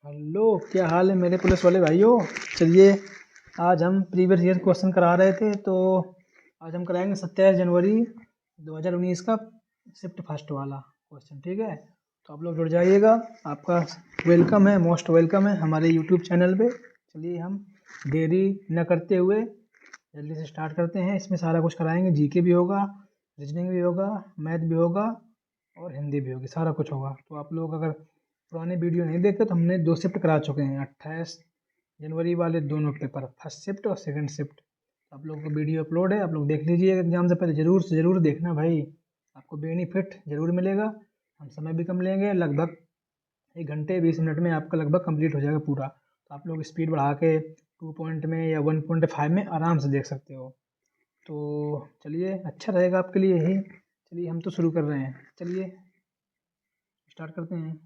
Hello, क्या हाल है मेरे पुलिस वाले भाइयों। चलिए, आज हम प्रीवियस ईयर क्वेश्चन करा रहे थे, तो आज हम कराएंगे 27 जनवरी 2019 का शिफ्ट फर्स्ट वाला क्वेश्चन। ठीक है, तो आप लोग जुड़ जाइएगा। आपका वेलकम है, मोस्ट वेलकम है हमारे यूट्यूब चैनल पे। चलिए, हम देरी न करते हुए जल्दी से स्टार्ट करते हैं। इसमें सारा कुछ कराएंगे, जीके भी होगा, रीजनिंग भी होगा, मैथ भी होगा और हिंदी भी होगी, सारा कुछ होगा। तो आप लोग अगर पुराने वीडियो नहीं देखते तो हमने 2 शिफ्ट करा चुके हैं, 28 जनवरी वाले दोनों पेपर, फर्स्ट शिफ्ट और सेकंड शिफ्ट। आप लोगों को वीडियो अपलोड है, आप लोग देख लीजिए एग्जाम से पहले, ज़रूर से ज़रूर देखना भाई, आपको बेनिफिट ज़रूर मिलेगा। हम समय भी कम लेंगे, लगभग 1 घंटे 20 मिनट में आपका लगभग कंप्लीट हो जाएगा पूरा। तो आप लोग स्पीड बढ़ा के 2 पॉइंट में या 1.5 में आराम से देख सकते हो। तो चलिए, अच्छा रहेगा आपके लिए यही। चलिए, हम तो शुरू कर रहे हैं, चलिए स्टार्ट करते हैं।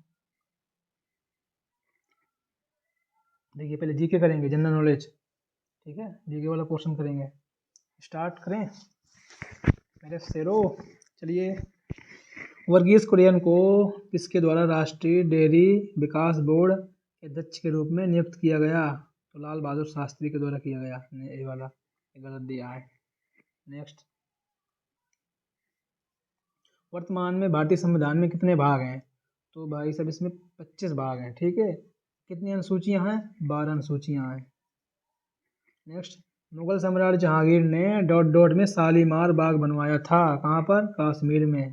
देखिए, पहले जीके करेंगे, जनरल नॉलेज। ठीक है, जीके वाला क्वेश्चन करेंगे। स्टार्ट करें मेरे शेरो। चलिए, वर्गीज कुरियन को किसके द्वारा राष्ट्रीय डेयरी विकास बोर्ड के अध्यक्ष के रूप में नियुक्त किया गया? तो लाल बहादुर शास्त्री के द्वारा किया गया। ये वाला गलत दिया है। नेक्स्ट, वर्तमान में भारतीय संविधान में कितने भाग हैं? तो भाई सब इसमें 25 भाग हैं। ठीक है, कितनी अनुसूचियां हैं? 12 अनुसूचियां हैं। नेक्स्ट, मुगल सम्राट जहांगीर ने डॉट डॉट में शालीमार बाग बनवाया था, कहाँ पर? कश्मीर में।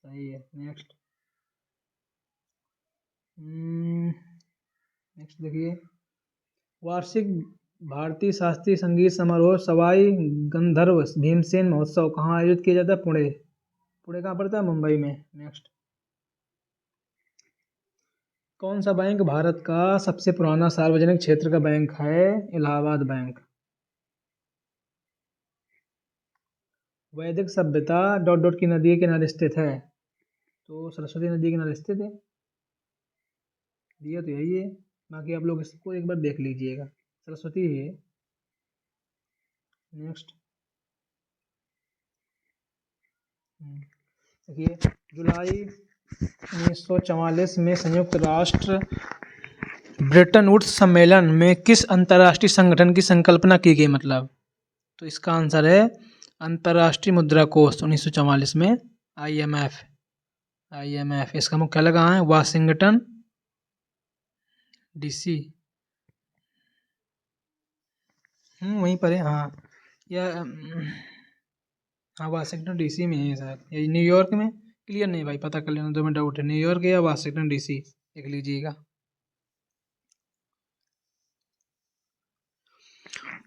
सही है। नेक्स्ट, नेक्स्ट देखिए, वार्षिक भारतीय शास्त्रीय संगीत समारोह सवाई गंधर्व भीमसेन महोत्सव कहाँ आयोजित किया जाता है? पुणे। पुणे कहाँ पड़ता है? मुंबई में। नेक्स्ट, कौन सा बैंक भारत का सबसे पुराना सार्वजनिक क्षेत्र का बैंक है? इलाहाबाद बैंक। वैदिक सभ्यता डॉट डॉट की नदी के किनारे स्थित है? तो सरस्वती नदी के किनारे स्थित है। दिया तो यही है, बाकी आप लोग इसको एक बार देख लीजिएगा, सरस्वती ही है। नेक्स्ट, देखिए, जुलाई 1944 में संयुक्त राष्ट्र ब्रेटन वुड्स सम्मेलन में किस अंतर्राष्ट्रीय संगठन की संकल्पना की गई? मतलब, तो इसका आंसर है अंतर्राष्ट्रीय मुद्रा कोष 1944 में, IMF। IMF इसका मुख्यालय कहाँ है? Washington DC। वहीं पर है, हाँ। या हाँ, वाशिंगटन DC में है शायद, या न्यूयॉर्क में। क्लियर नहीं भाई, पता कर लेना, 2 मिनट डाउट है, न्यूयॉर्क या वाशिंगटन DC, देख लीजिएगा।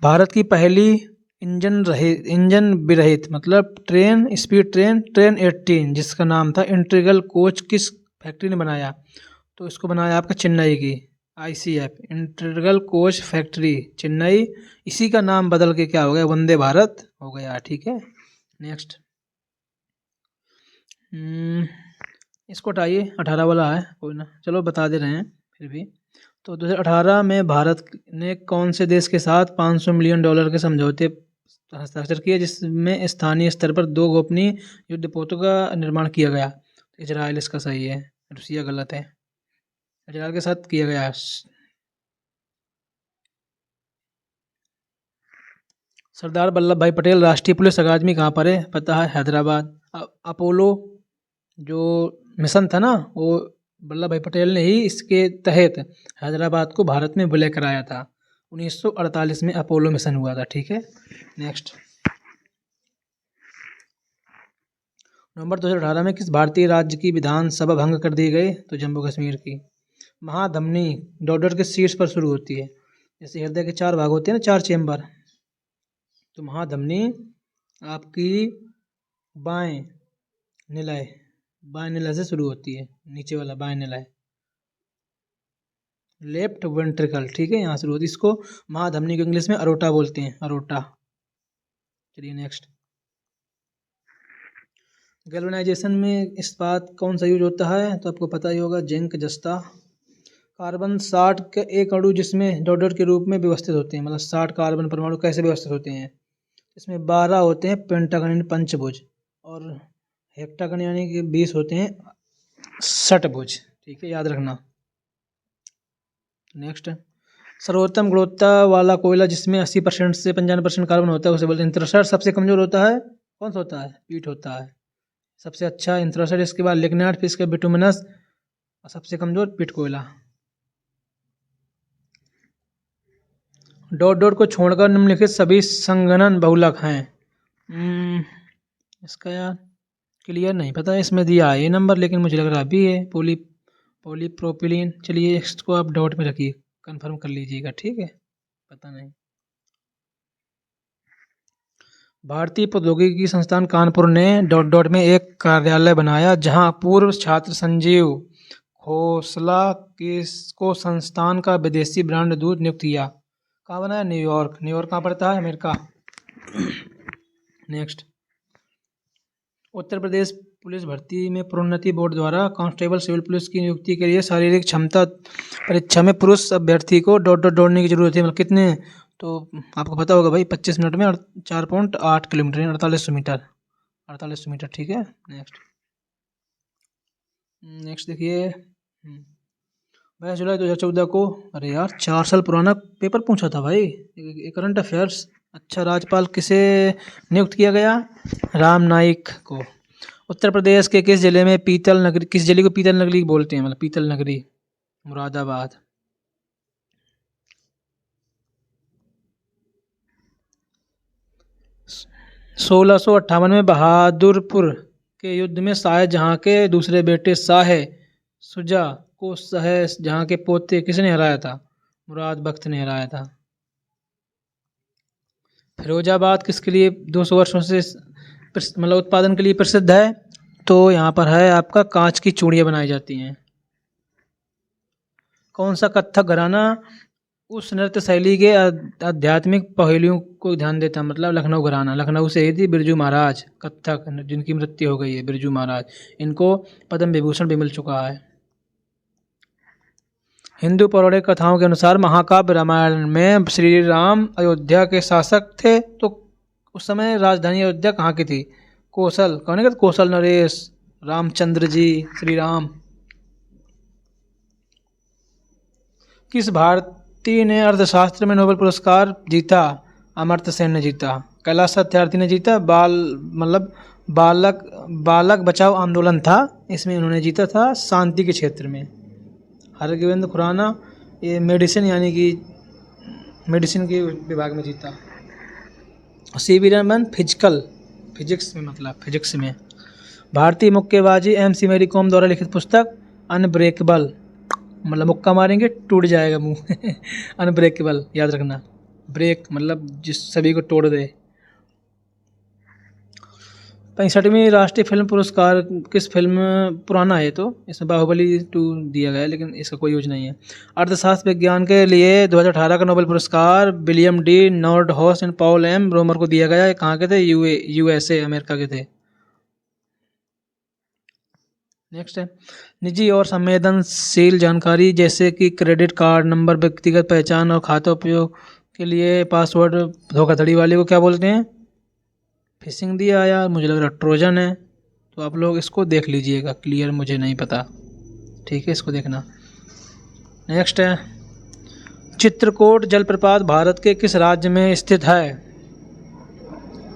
भारत की पहली इंजन विरहित मतलब ट्रेन, स्पीड ट्रेन 18 जिसका नाम था इंटीग्रल कोच, किस फैक्ट्री ने बनाया? तो इसको बनाया आपका चेन्नई की ICF, integral coach factory Chennai. इसी का नाम बदल के क्या हो गया? वंदे भारत हो गया। ठीक है। नेक्स्ट, इसको हटाइए, 18 वाला है, कोई ना, चलो बता दे रहे हैं फिर भी। तो 2018 में भारत ने कौन से देश के साथ $500 मिलियन के समझौते हस्ताक्षर किए, जिसमें स्थानीय स्तर पर 2 गोपनीय युद्धपोतों का निर्माण किया गया? तो इजराइल इसका सही है, रूसिया गलत है। इजराइल के साथ किया गया है। सरदार वल्लभ भाई पटेल राष्ट्रीय पुलिस अकादमी कहाँ पर है? पता है, हैदराबाद। अपोलो जो मिशन था ना, वो वल्लभ भाई पटेल ने ही इसके तहत हैदराबाद को भारत में विलय कराया था। 1948 में अपोलो मिशन हुआ था। ठीक है। नेक्स्ट, नवंबर 2018 में किस भारतीय राज्य की विधानसभा भंग कर दी गई? तो जम्मू कश्मीर की। महाधमनी डॉट डॉट के शीर्ष पर शुरू होती है, जैसे हृदय के 4 भाग होते हैं ना, 4 चेम्बर। तो महाधमनी आपकी बाएं निलय से शुरू होती है, नीचे वाला बाएं निलय, लेफ्ट वेंट्रिकल। ठीक है, यहाँ शुरू होती है। इसको महाधमनी को इंग्लिश में अरोटा बोलते हैं, अरोटा। चलिए नेक्स्ट, गैल्वेनाइजेशन में इस्पात कौन सा यूज होता है? तो आपको पता ही होगा, जिंक, जस्ता। कार्बन 60 के एक अणु जिसमें डॉट डॉट के रूप में व्यवस्थित होते हैं, मतलब 60 कार्बन परमाणु कैसे व्यवस्थित होते हैं? इसमें 12 होते हैं पेंटागन यानी पंचभुज, और हेक्टागन यानी कि 20 होते हैं षटभुज। ठीक है, याद रखना। नेक्स्ट, सर्वोत्तम गुणवत्ता वाला कोयला जिसमें 80% से 95% कार्बन होता है उसे बोलते हैं इंथ्रासाइड। सबसे कमजोर होता है कौन सा होता है? पीट होता है। सबसे अच्छा इंथ्रासाइड, इसके बाद लिग्नाइट, फिर इसके बिटुमिनस, और सबसे कमजोर पीट कोयला। डॉट डॉट को छोड़कर निम्नलिखित सभी संघनन बहुलक हैं। इसका यार क्लियर नहीं पता, इसमें दिया है ये नंबर लेकिन मुझे लग रहा भी है पॉलीप्रोपिलीन। चलिए इसको आप डॉट में रखिए, कंफर्म कर लीजिएगा, ठीक है, पता नहीं। भारतीय प्रौद्योगिकी संस्थान कानपुर ने डॉट डॉट में एक कार्यालय बनाया जहां पूर्व छात्र संजीव खोसला को संस्थान का विदेशी ब्रांड दूत नियुक्त किया। कहाँ बनाया? न्यूयॉर्क। न्यूयॉर्क कहाँ पड़ता है? America. Next, Uttar Pradesh police भर्ती में प्रोन्नति बोर्ड द्वारा कांस्टेबल सिविल पुलिस की नियुक्ति के लिए शारीरिक क्षमता परीक्षा में पुरुष अभ्यर्थी को डॉट डॉट दौड़ने की जरूरत है। मतलब कितने, तो आपको पता होगा भाई, 25 मिनट में 4.8 किलोमीटर, 4800 मीटर, 4800 मीटर, ठीक है। नेक्स्ट देखिए, 22 जुलाई 2014 को, अरे यार 4 साल पुराना पेपर पूछा था भाई, करंट अफेयर्स। अच्छा, राज्यपाल किसे नियुक्त किया गया? राम नाईक को। उत्तर प्रदेश के किस जिले में पीतल नगरी, किस जिले को पीतल नगरी बोलते हैं? मतलब पीतल नगरी, मुरादाबाद। सोलह सौ अट्ठावन में बहादुरपुर के युद्ध में शाहजहां के दूसरे बेटे शाह शुजा को शाहजहां के पोते किसने हराया था? मुराद बख्त ने हराया था। फिरोजाबाद किसके लिए 200 वर्षों से मतलब उत्पादन के लिए प्रसिद्ध है? तो यहाँ पर है आपका कांच की चूड़ियाँ बनाई जाती हैं। कौन सा कथक घराना उस नृत्य शैली के आध्यात्मिक पहलुओं को ध्यान देता है? मतलब लखनऊ घराना। लखनऊ से ही थी बिरजू महाराज, कथक जिनकी मृत्यु हो गई है, बिरजू महाराज, इनको पद्म विभूषण भी मिल चुका है। हिंदू पौराणिक कथाओं के अनुसार महाकाव्य रामायण में श्री राम अयोध्या के शासक थे, तो उस समय राजधानी अयोध्या कहाँ की थी? कौशल। कौन है? कौशल नरेश, रामचंद्र जी, श्री राम। किस भारतीय ने अर्थशास्त्र में नोबेल पुरस्कार जीता? अमर्त्य सेन ने जीता। कैलाश सत्यार्थी ने जीता। बालक बचाओ आंदोलन था, इसमें उन्होंने जीता था शांति के क्षेत्र में। हरगोविंद खुराना ये मेडिसिन यानी कि मेडिसिन के विभाग में जीता। सीवी रमन फिजिक्स में, मतलब फिजिक्स में। भारतीय मुक्केबाजी MC मैरी कॉम द्वारा लिखित पुस्तक अनब्रेकेबल, मतलब मुक्का मारेंगे टूट जाएगा मुंह अनब्रेकेबल, याद रखना। ब्रेक मतलब जिस सभी को तोड़ दे। 65वीं राष्ट्रीय फिल्म पुरस्कार किस फिल्म, पुराना है तो इसमें बाहुबली 2 दिया गया है लेकिन इसका कोई यूज नहीं है। अर्थशास्त्र विज्ञान के लिए 2018 का नोबेल पुरस्कार William D Nordhaus and Paul M Romer को दिया गया है। कहाँ के थे? USA, अमेरिका के थे। नेक्स्ट है, निजी और संवेदनशील जानकारी जैसे कि क्रेडिट कार्ड नंबर, व्यक्तिगत पहचान और खाता उपयोग के लिए पासवर्ड धोखाधड़ी वाले को क्या बोलते हैं? फिशिंग दिया यार, मुझे लग रहा ट्रोजन है, तो आप लोग इसको देख लीजिएगा, क्लियर मुझे नहीं पता, ठीक है, इसको देखना। नेक्स्ट है, चित्रकूट जलप्रपात भारत के किस राज्य में स्थित है?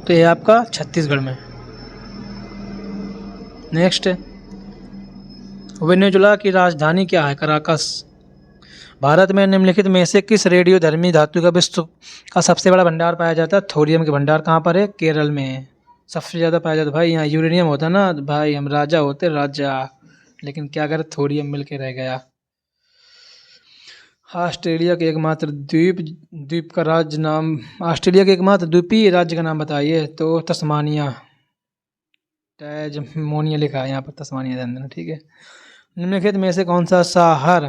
तो ये आपका छत्तीसगढ़ में। नेक्स्ट है, वेनेजुला की राजधानी क्या है? कराकस। भारत में निम्नलिखित में से किस रेडियोधर्मी धातु का विश्व का सबसे बड़ा भंडार पाया जाता है? थोरियम के भंडार कहाँ पर है? केरल में है। सबसे ज़्यादा पाया जाता है भाई यहाँ यूरेनियम होता ना भाई, हम राजा होते राजा, लेकिन क्या करे थोरियम मिल के रह गया। ऑस्ट्रेलिया के एकमात्र द्वीप का राज्य नाम, ऑस्ट्रेलिया के एकमात्र द्वीपीय राज्य का नाम बताइए? तो तस्मानिया, टैजमोनिया लिखा है यहाँ पर, तस्मानिया ध्यान देना, ठीक है। निम्नलिखित में से कौन सा शहर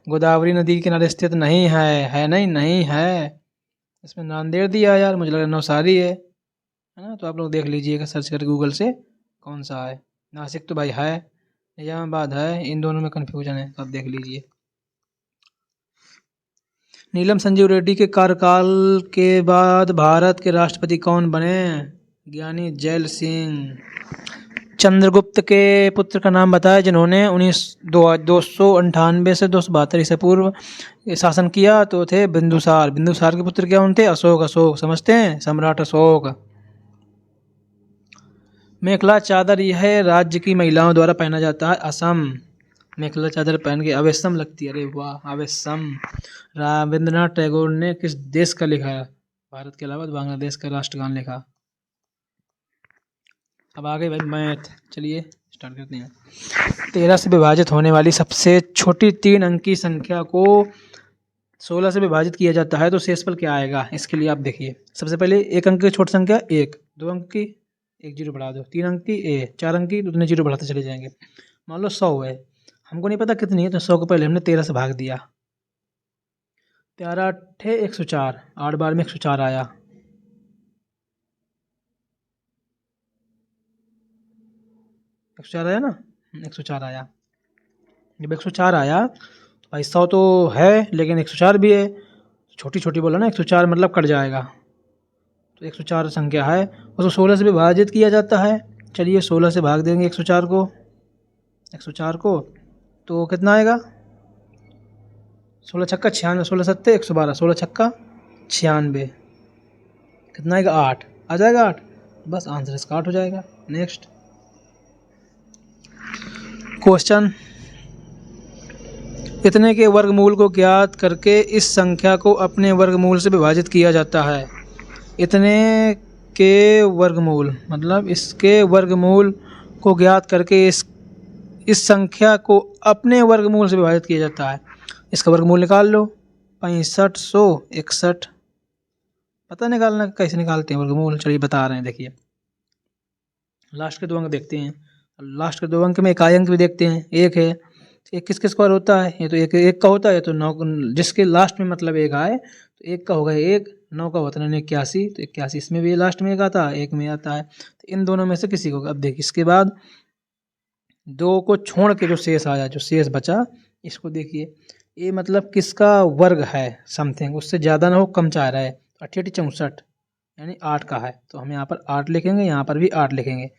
गोदावरी नदी के किनारे स्थित नहीं है? नहीं है, इसमें नांदेड़ दिया यार, मुझे लगा नवसारी है ना, तो आप लोग देख लीजिएगा सर्च करके गूगल से कौन सा है। नासिक तो भाई है, निजामाबाद है, इन दोनों में कन्फ्यूजन है, तो आप देख लीजिए। नीलम संजीव रेड्डी के कार्यकाल के बाद भारत के राष्ट्रपति कौन बने? ज्ञानी जैल सिंह। चंद्रगुप्त के पुत्र का नाम बताया जिन्होंने 298 से 272 ईसा पूर्व शासन किया। तो थे बिंदुसार। बिंदुसार के पुत्र क्या थे? अशोक। अशोक समझते हैं, सम्राट अशोक। मेखला चादर यह राज्य की महिलाओं द्वारा पहना जाता है। असम। मेखला चादर पहन के अवेशम लगती है। अरे वाह, अवेशम। रविंद्रनाथ टैगोर ने किस देश का लिखा है? भारत के अलावा बांग्लादेश का राष्ट्रगान लिखा। अब आगे भाई मैथ। चलिए स्टार्ट करते हैं। 13 से विभाजित होने वाली सबसे छोटी 3 अंक की संख्या को 16 से विभाजित किया जाता है तो शेषफल क्या आएगा? इसके लिए आप देखिए, सबसे पहले 1 अंक की छोटी संख्या 1, 2 अंक की 1 जीरो बढ़ा दो, 3 अंक की 4 अंक की, तो उतने जीरो बढ़ाते चले जाएंगे। मान लो 100 है, हमको नहीं पता कितनी है, तो 100 को पहले हमने 13 से भाग दिया। 13 अट्ठे 104, 8 बार में 104 आया। 104 आया ना, 104 आया। जब 104 आया तो भाई 100 तो है लेकिन 104 भी है, छोटी छोटी बोला ना, 104 मतलब कट जाएगा। तो 104 संख्या है, उसको 16 से विभाजित किया जाता है। चलिए 16 से भाग देंगे 104 को, तो कितना आएगा? 16 छक्का 96, 16 सत्ते 112, 16 छक्का 96, कितना आएगा? 8 आ जाएगा। 8 बस आंसर इसका 8 हो जाएगा। नेक्स्ट क्वेश्चन, इतने के वर्गमूल को ज्ञात करके इस संख्या को अपने वर्गमूल से विभाजित किया जाता है। इतने के वर्गमूल मतलब इसके वर्गमूल को ज्ञात करके इस संख्या को अपने वर्गमूल से विभाजित किया जाता है। इसका वर्गमूल निकाल लो, 6561। पता निकालना कैसे निकालते हैं वर्गमूल? चलिए बता रहे हैं, देखिए लास्ट के 2 अंक देखते हैं। लास्ट के 2 अंक में इकाई अंक भी देखते हैं। 1 है, एक किसके स्क्वायर होता है? ये तो एक का होता है, तो 9 जिसके लास्ट में मतलब 1 आए तो 1 का होगा 1, 9 का होता है 81, तो 81 इसमें भी लास्ट में 1 आता है, 1 में आता है, तो इन दोनों में से किसी को। अब देखिए इसके बाद 2 को छोड़ के जो शेष आया, जो शेष बचा, इसको देखिए, ये मतलब किसका वर्ग है? समथिंग, उससे ज़्यादा ना हो, कम चाह रहा है। 88 64 यानी 8 का है, तो हम यहाँ पर 8 लिखेंगे, यहाँ पर भी 8 लिखेंगे।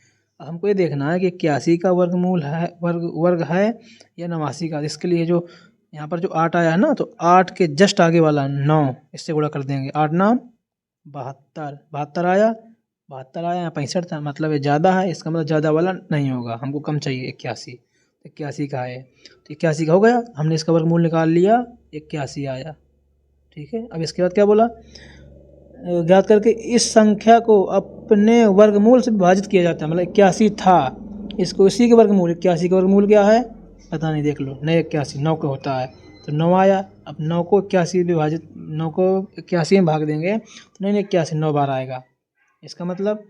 हमको ये देखना है कि 81 का वर्गमूल है, वर्ग है या 89 का। इसके लिए जो यहाँ पर जो 8 आया है ना, तो 8 के जस्ट आगे वाला 9 इससे गुणा कर देंगे। 8 9 72, 72 आया, 72 आया, यहाँ 65 था, मतलब ये ज़्यादा है, इसका मतलब ज़्यादा वाला नहीं होगा, हमको कम चाहिए। 81, 81 का है, तो 81 का हो गया, हमने इसका वर्गमूल निकाल लिया, 81 आया। ठीक है, अब इसके बाद क्या बोला? ज्ञात करके इस संख्या को अपने वर्गमूल से विभाजित किया जाता है। मतलब 81 था, इसको इसी के वर्गमूल, 81 का वर्गमूल क्या है पता नहीं, देख लो। नहीं 81 9 का होता है, तो 9 आया। अब 9 को 81 विभाजित, 9 को 81 में भाग देंगे तो नहीं 81 9 बार आएगा, इसका मतलब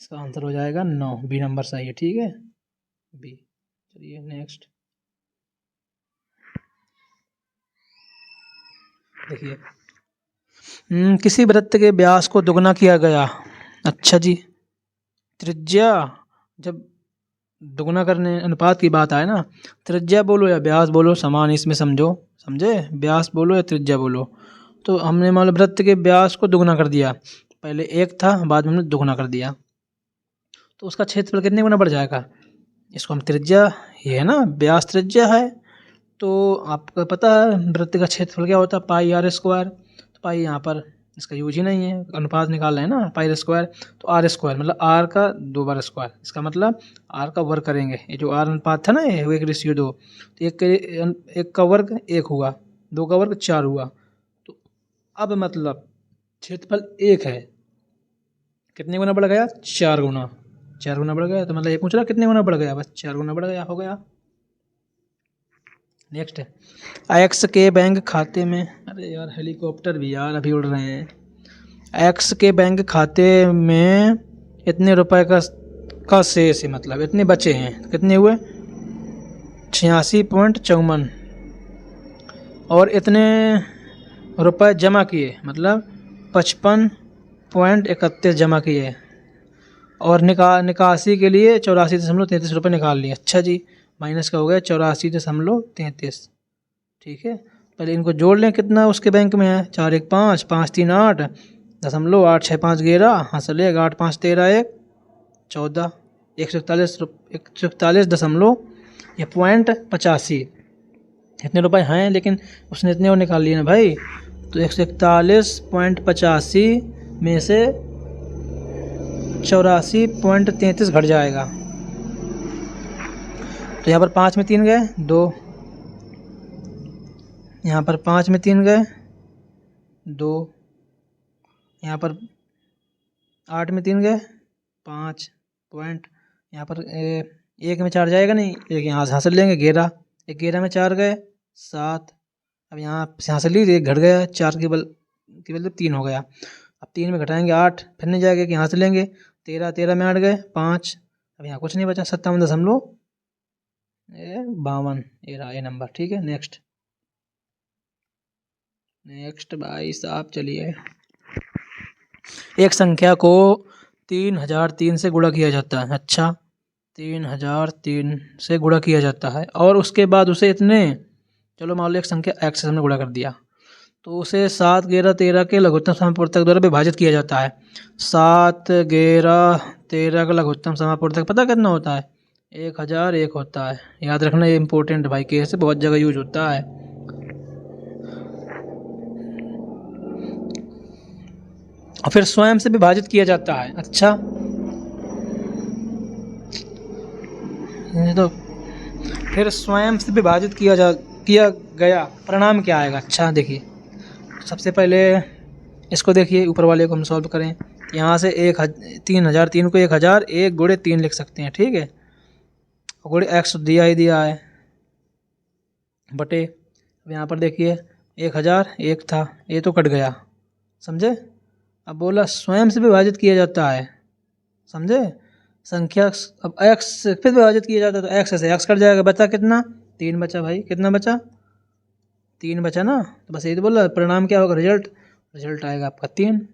इसका आंसर हो जाएगा 9। बी नंबर सही है। ठीक है, बी। चलिए नेक्स्ट देखिए, किसी वृत्त के व्यास को दुगना किया गया। अच्छा जी, त्रिज्या जब दुगना करने अनुपात की बात आए ना, त्रिज्या बोलो या व्यास बोलो, समान इसमें समझे, व्यास बोलो या त्रिज्या बोलो। तो हमने मान लो वृत्त के व्यास को दुगना कर दिया, पहले 1 था, बाद में हमने दुगना कर दिया, तो उसका क्षेत्रफल कितने गुना बढ़ जाएगा? इसको हम त्रिज्या, ये है ना व्यास त्रिज्या है, तो आपको पता है वृत्त का क्षेत्रफल क्या होता है? पाई आर स्क्वायर। तो पाई यहाँ पर इसका यूज ही नहीं है, अनुपात निकाल रहे हैं ना, पाई स्क्वायर, तो आर स्क्वायर मतलब आर का 2 बार स्क्वायर, इसका मतलब आर का वर्ग करेंगे। ये जो आर अनुपात था ना, ये 1:2, तो 1 का वर्ग 1 हुआ, 2 का वर्ग 4 हुआ, तो अब मतलब क्षेत्रफल 1 है, कितने गुना बढ़ गया? 4 गुना, 4 गुना बढ़ गया। तो मतलब ये पूछ रहा कितने गुना बढ़ गया? बस 4 गुना बढ़ गया, हो गया। नेक्स्ट है, एक्स के बैंक खाते में, अरे यार हेलीकॉप्टर भी यार अभी उड़ रहे हैं। एक्स के बैंक खाते में इतने रुपए का शेष है, मतलब इतने बचे हैं, कितने हुए? 86.54, और इतने रुपए जमा किए, मतलब 55.31 जमा किए, और निकासी के लिए 84.33 रुपये निकाल लिए। अच्छा जी, माइनस का हो गया 84.33। ठीक है, पहले इनको जोड़ लें, कितना उसके बैंक में है? 4 1 5, 5 3 8, 0.8 6 5 11, हाँ चलेगा, 8 5 13 1 14, 141 या .85 इतने रुपए हैं, लेकिन उसने इतने और निकाल लिए ना भाई। तो 141.85 में से 84.33 घट जाएगा। तो यहाँ पर 5 में 3 गए 2, यहाँ पर 5 में 3 गए 2, यहाँ पर 8 में 3 गए 5 पॉइंट, यहाँ पर 1 में 4 जाएगा नहीं, एक यहाँ से हासिल लेंगे 11, 11 में 4 गए 7, अब यहाँ से हासिल ली 1 घट गया, 4 की बदले 3 हो गया। अब 3 में घटाएंगे 8, फिर नहीं जाएगा कि यहाँ से लेंगे 13, 13 में 8 गए 5, अब यहाँ कुछ नहीं बचा 57.52 ये रहा ये नंबर। ठीक है, नेक्स्ट भाई साहब चलिए। एक संख्या को 3003 से गुणा किया जाता है। अच्छा, 3003 से गुणा किया जाता है और उसके बाद उसे इतने, चलो मान लो एक संख्या x से हमने गुणा कर दिया, तो उसे 7, 11, 13 के लघुत्तम समापूर्तक द्वारा विभाजित किया जाता है। 7, 11, 13 का लघुत्तम समापूर्तक पता कितना होता है? 1001 होता है। याद रखना, ये इंपॉर्टेंट भाई, कैसे बहुत जगह यूज होता है। और फिर स्वयं से विभाजित किया जाता है। अच्छा, तो फिर स्वयं से विभाजित किया गया परिणाम क्या आएगा? अच्छा देखिए, सबसे पहले इसको देखिए, ऊपर वाले को हम सॉल्व करें। यहाँ से 3003 को 1000 1 गुणे 3 लिख सकते हैं। ठीक है, गुणे x दिया ही दिया है बटे, अब यहाँ पर देखिए 1000 1 था, ये तो कट गया, समझे। अब बोला स्वयं से विभाजित किया जाता है, समझे। संख्या अब x से फिर विभाजित किया जाता है, तो x से x कट जाएगा, बचा कितना? 3 बचा भाई। कितना बचा? 3 बचा ना। तो बस ये तो बोला परिणाम क्या होगा, रिजल्ट आएगा आपका 3,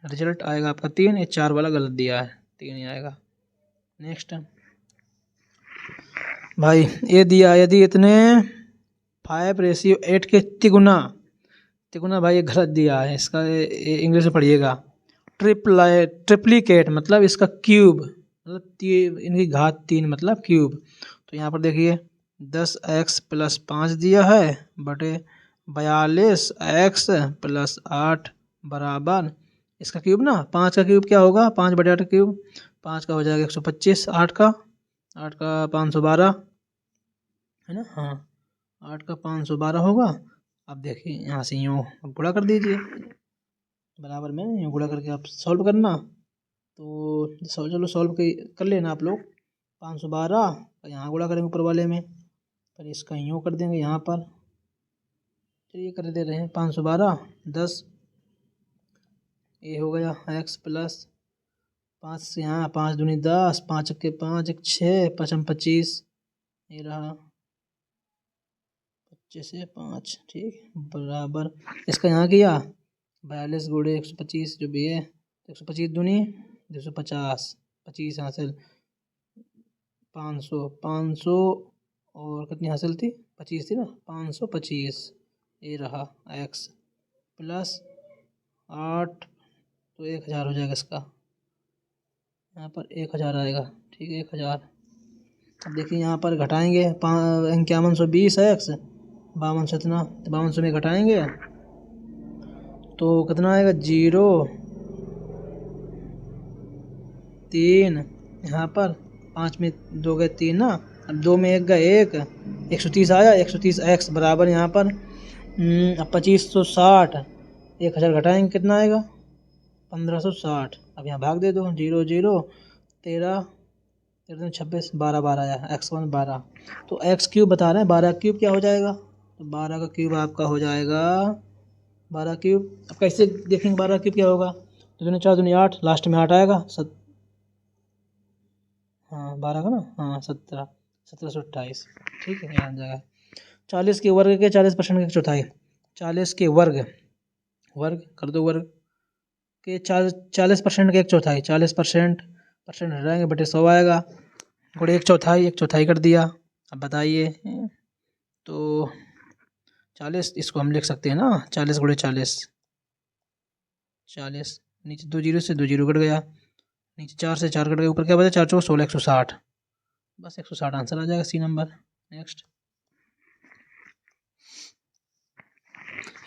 रिजल्ट आएगा आपका 3। ये 4 वाला गलत दिया है, 3 ही आएगा। नेक्स्ट भाई, ये दिया यदि इतने 5:8 के तिगुना भाई ये गलत दिया है, इसका इंग्लिश में पढ़िएगा। ट्रिप्लीकेट मतलब इसका क्यूब, मतलब इनकी घात 3 मतलब क्यूब। तो यहाँ पर देखिए 10x + 5 दिया है बटे 42x + 8 बराबर इसका क्यूब ना, 5 का क्यूब क्या होगा? 5/8 का क्यूब, 5 का हो जाएगा 125, 8 का 512 है ना। हाँ, 8 का 512 होगा। अब देखिए यहाँ से यूँ गुणा कर दीजिए, बराबर में यूँ गुणा करके आप सॉल्व करना। तो चलो सॉल्व कर लेना आप लोग। 512 यहाँ गुणा करेंगे ऊपर वाले में, पर इसका यूँ कर देंगे यहाँ पर। चलिए कर दे रहे हैं 512 10, ये हो गया x + 5 से यहाँ 5 दूनी 10, 5 के 5 1 6, 5 25, ये रहा 25 से 5। ठीक, बराबर इसका यहाँ किया 42 गुणे 125 जो भी है, 125 दूनी 250, 25 हासिल 500 और कितनी हासिल थी? 25 थी ना, 525, ये रहा x + 8, तो 1000 हो जाएगा इसका, यहाँ पर 1000 आएगा। ठीक है, 1000। अब देखिए यहाँ पर घटाएंगे 5120 है x, 5200 इतना, 5200 में घटाएंगे तो कितना आएगा? 0 3, यहाँ पर 5 में 2 गए 3 ना, अब 2 में 1 गए 1, 130 आया। 130x बराबर यहाँ पर 2560, 1000 घटाएंगे कितना आएगा? 1560। अब यहाँ भाग दे दो, 0 0 13 13 26 12 12 आया, x1 12। तो x क्यूब बता रहे हैं, 12 क्यूब क्या हो जाएगा? तो 12 का क्यूब आपका हो जाएगा 12 क्यूब। अब कैसे देखेंगे 12 क्यूब क्या होगा? तो 2 4 2 8, लास्ट में 8 आएगा। हाँ 12 का ना, हाँ 1728। ठीक है, यहाँ जाएगा 40 के वर्ग के 40% के 1/4, 40 के वर्ग कर दो, वर्ग के 40% के 1/4, 40% हटाएंगे बटे 100 आएगा, गुणे 1/4 कर दिया। अब बताइए, तो 40 इसको हम लिख सकते हैं ना, 40 गुणे 40, 40 नीचे 2 जीरो से 2 जीरो कट गया, नीचे 4 से 4 कट गए, ऊपर क्या बचा 4 चौक 16 160, बस 160 आंसर आ जाएगा सी नंबर। नेक्स्ट,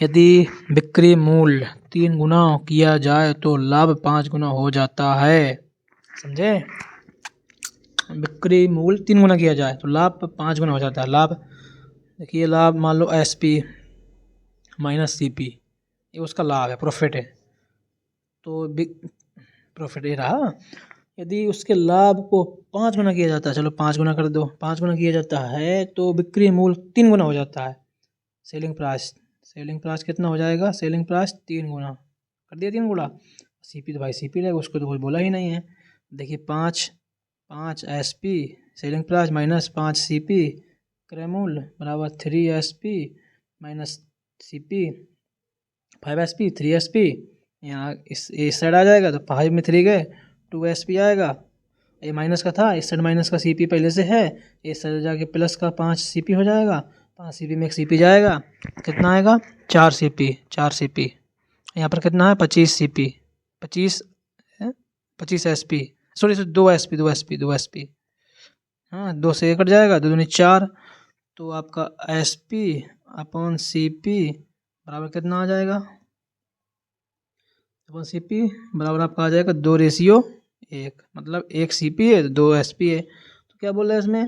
यदि बिक्री मूल्य 3 गुना किया जाए तो लाभ 5 गुना हो जाता है। समझे, बिक्री मूल्य 3 गुना किया जाए तो लाभ 5 गुना हो जाता है। लाभ देखिए, लाभ मान लो SP माइनस CP, ये उसका लाभ है, प्रॉफिट है। तो प्रॉफिट ये रहा। यदि उसके लाभ को 5 गुना किया जाता है, चलो 5 गुना कर दो, 5 गुना किया जाता है तो बिक्री मूल्य 3 गुना हो जाता है। सेलिंग प्राइस कितना हो जाएगा, सेलिंग प्राइस 3 गुना कर दिया, 3 गुना। CP तो भाई CP रहेगा, उसको तो कोई बोला ही नहीं है। देखिए 5 SP selling price minus 5 CP क्रय मूल्य बराबर 3 SP minus CP 5 SP 3 SP। यहाँ इस साइड आ जाएगा तो 5 में 3 गए, 2 SP आएगा। ये माइनस का था, इस साइड माइनस का CP पहले से है, इस साइड जाके प्लस का 5 CP हो जाएगा, 5 CP में एक CP जाएगा, कितना आएगा 4 CP। यहाँ पर कितना है 25 CP, 25 SP, सॉरी 2 SP। हाँ, 2 से 1 कट जाएगा, 2 दूनी 4, तो आपका SP अपॉन CP बराबर कितना आ जाएगा, अपॉन CP बराबर आपका आ जाएगा 2:1, मतलब 1 CP है 2 SP है। तो क्या बोल रहे हैं इसमें,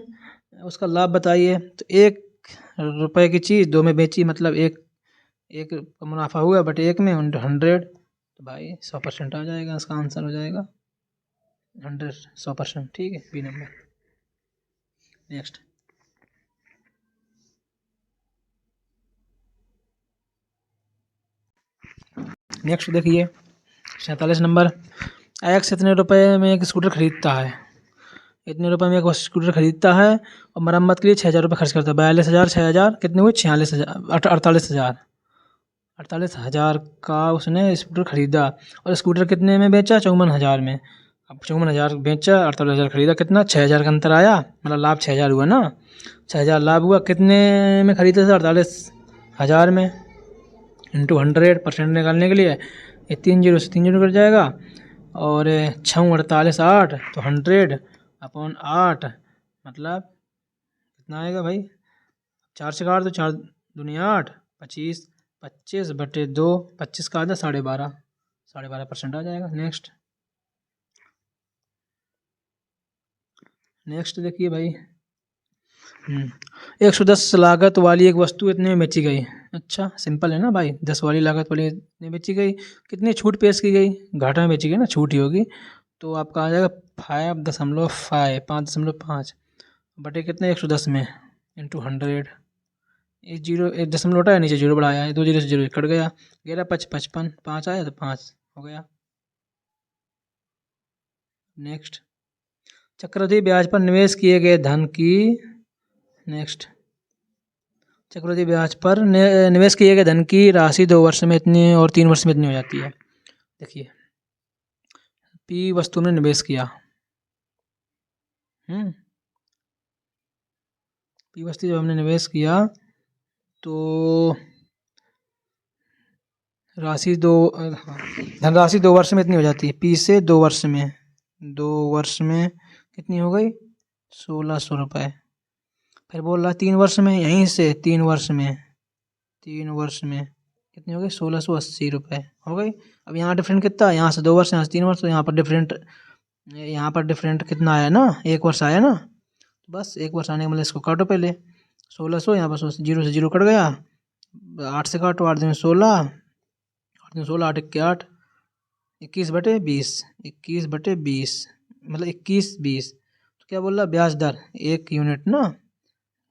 उसका लाभ बताइए। तो 1 रुपए की चीज़ 2 में बेची, मतलब एक का मुनाफा हुआ, बट 1 में 100, तो भाई 100% आ जाएगा, इसका आंसर हो जाएगा 100%। ठीक है, बी नंबर। नेक्स्ट, देखिए 47 नंबर, एक्स इतने रुपए में एक स्कूटर खरीदता है, इतने रुपए में एक स्कूटर खरीदता है और मरम्मत के लिए 6,000 रुपये खर्च करता है। 42,000 6,000 कितने हुए, 46,000 48,000 का उसने स्कूटर खरीदा, और स्कूटर कितने में बेचा, 54,000 में। अब 54,000 बेचा, 48,000 खरीदा, कितना 6,000 का अंतर आया, मतलब लाभ 6,000 हुआ ना, 6,000 लाभ हुआ, कितने में खरीदा था 48,000 में, इंटू 100% निकालने के लिए ये 3 जीरो से 3 जीरो कट जाएगा, और 6 48 8, तो 100 अपॉन 8 मतलब कितना आएगा भाई, 4 से काट दो, 4 दूनी 8, 25 बटे 2, 25 का आधा 12.5% आ जाएगा। नेक्स्ट देखिए भाई, 110 लागत वाली एक वस्तु इतने में बेची गई। अच्छा, सिंपल है ना भाई, 10 वाली लागत वाली इतने बेची गई, कितनी छूट पेश की गई, घाटा में बेची गई ना, छूट ही होगी, तो आपका आ जाएगा 5.5 बटे कितने 110 में इंटू 100, एक जीरो एक दशमलव लौटा है, नीचे जीरो बढ़ाया है, 2 जीरो से जीरो कट गया, 11 5 55, 5 आया तो 5 हो गया। नेक्स्ट, चक्रवृद्धि ब्याज पर निवेश किए गए धन की, चक्रवृद्धि ब्याज पर निवेश किए गए धन की राशि 2 वर्ष में इतनी और 3 वर्ष में इतनी हो जाती है। देखिए P वस्तु में निवेश किया, P वस्तु जब हमने निवेश किया तो धनराशि 2 वर्ष में इतनी हो जाती है, P से 2 वर्ष में कितनी हो गई 1,600 रुपये। फिर बोल रहा 3 वर्ष में, यहीं से 3 वर्ष में कितनी हो गई 1,680 रुपये हो गई। अब यहाँ डिफरेंट कितना, यहाँ से 2 वर्ष, यहाँ से 3 वर्ष, तो यहाँ पर डिफरेंट कितना आया ना, 1 वर्ष आया ना, बस 1 वर्ष आने के मतलब इसको काटो पहले, 1,600 यहाँ पर जीरो से जीरो कट गया, 8 से काटो, 8 दिन 16, 8 दिन 16, 8 1 8, 21/20 मतलब 21/20। तो क्या बोल रहा, ब्याज दर 1 यूनिट ना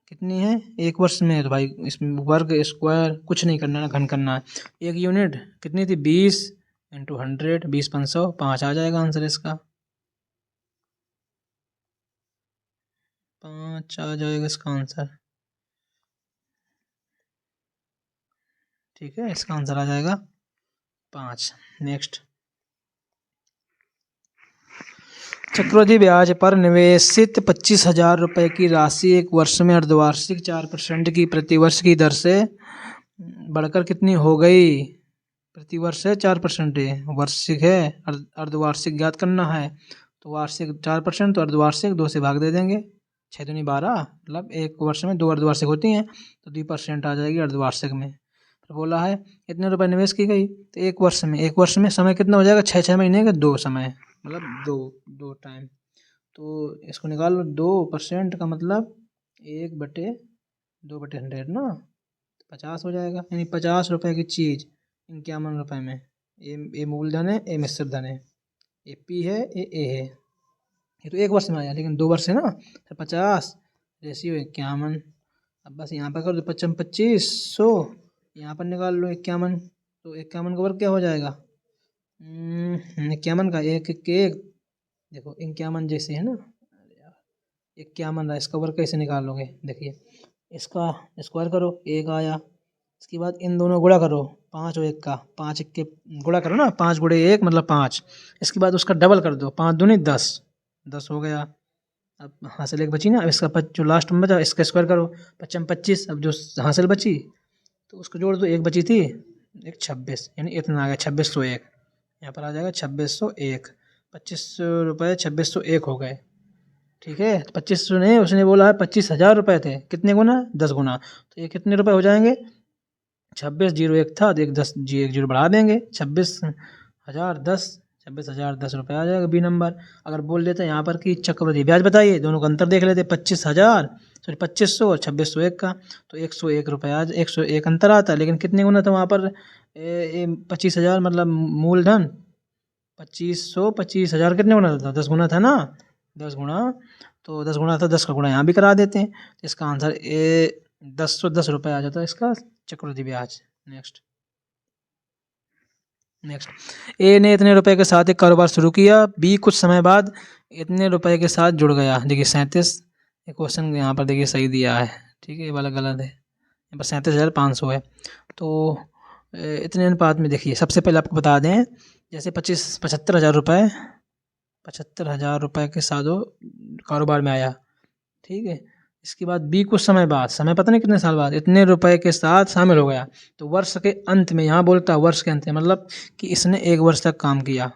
कितनी है 1 वर्ष में, तो भाई इसमें वर्ग स्क्वायर कुछ नहीं करना है, घन करना है। 1 यूनिट कितनी थी 20 इंटू 100, 20 500, 5 आ जाएगा आंसर इसका, 5 आ जाएगा इसका आंसर। ठीक है, इसका आंसर आ जाएगा 5। नेक्स्ट, चक्रवृद्धि ब्याज पर निवेशित 25,000 रुपये की राशि 1 वर्ष में अर्धवार्षिक 4% की प्रतिवर्ष की दर से बढ़कर कितनी हो गई, प्रतिवर्ष है 4%, वार्षिक है, अर्धवार्षिक ज्ञात करना है, तो वार्षिक 4% तो अर्धवार्षिक 2 से भाग दे देंगे, 6 दूनी 12, मतलब एक वर्ष में 2 अर्धवार्षिक होती हैं, तो 2% आ जाएगी अर्धवार्षिक में। फिर बोला है इतने रुपए निवेश की गई, तो एक वर्ष में समय कितना हो जाएगा, 6 महीने के 2 समय, मतलब दो टाइम। तो इसको निकाल लो, 2% का मतलब 1/2/100 ना, 50 हो जाएगा। यानी 50 रुपये की चीज़ 51 रुपये में। ये मूलधन है, ये मिश्र धन है, ये पी है, ये ए है। ये तो एक वर्ष में आया, लेकिन 2 वर्ष है ना, तो 50 रेशियो 51। अब बस यहाँ पर कर दो 2500, यहाँ पर निकाल लो 51, तो 51 का वर्ग क्या हो जाएगा, 51 का 1 देखो 51 जैसे है ना, 51 रहा, इसका वर्ग कैसे निकालोगे, देखिए इसका स्क्वायर करो, 1 आया। इसके बाद इन दोनों गुणा करो, 5 और 1 का, 5 1 के गुणा करो ना, 5 गुणे 1 मतलब 5। इसके बाद उसका डबल कर दो, 5 दूनी 10 हो गया। अब हासिल एक बची ना, अब इसका जो लास्ट में बचा इसका स्क्वायर करो, 55 25, अब जो हासिल बची तो उसको जोड़ दो, एक बची थी, एक 26, यानी इतना आ गया 2601। यहाँ पर आ जाएगा 2601, 2500 रुपये 2601 हो गए। ठीक है, 2500 नहीं, उसने बोला है 25,000 रुपये थे, कितने गुना, 10 गुना, तो ये कितने रुपए हो जाएंगे, 2601 था तो एक 1 जीरो बढ़ा देंगे, 26,010 रुपये आ जाएगा बी नंबर। अगर बोल देते यहाँ पर कि चक्रवृद्धि ब्याज बताइए, दोनों का अंतर देख लेते, 25,000 और 2601 का, तो 101 रुपये आज 101 अंतर आता, लेकिन कितने गुना था वहाँ पर 25,000 मतलब मूलधन, 25,000 कितने गुना था, 10 गुना था ना, 10 गुना, तो 10 गुना था, 10 का गुणा यहाँ भी करा देते हैं, तो इसका आंसर 1010 रुपये आ जाता है इसका चक्रवृद्धि ब्याज। नेक्स्ट ए ने इतने रुपए के साथ एक कारोबार शुरू किया, बी कुछ समय बाद इतने रुपए के साथ जुड़ गया। देखिए 37, क्वेश्चन यहाँ पर देखिए सही दिया है, ठीक है, ये वाला गलत है, यहाँ पर 37,500 है। तो इतने अनुपात में देखिए, सबसे पहले आपको बता दें, जैसे 75,000 रुपये के साथ वो कारोबार में आया, ठीक है। इसके बाद बी कुछ समय बाद, समय पता नहीं कितने साल बाद, इतने रुपए के साथ शामिल हो गया, तो वर्ष के अंत में, यहाँ बोलता है वर्ष के अंत में, मतलब कि इसने 1 वर्ष तक काम किया।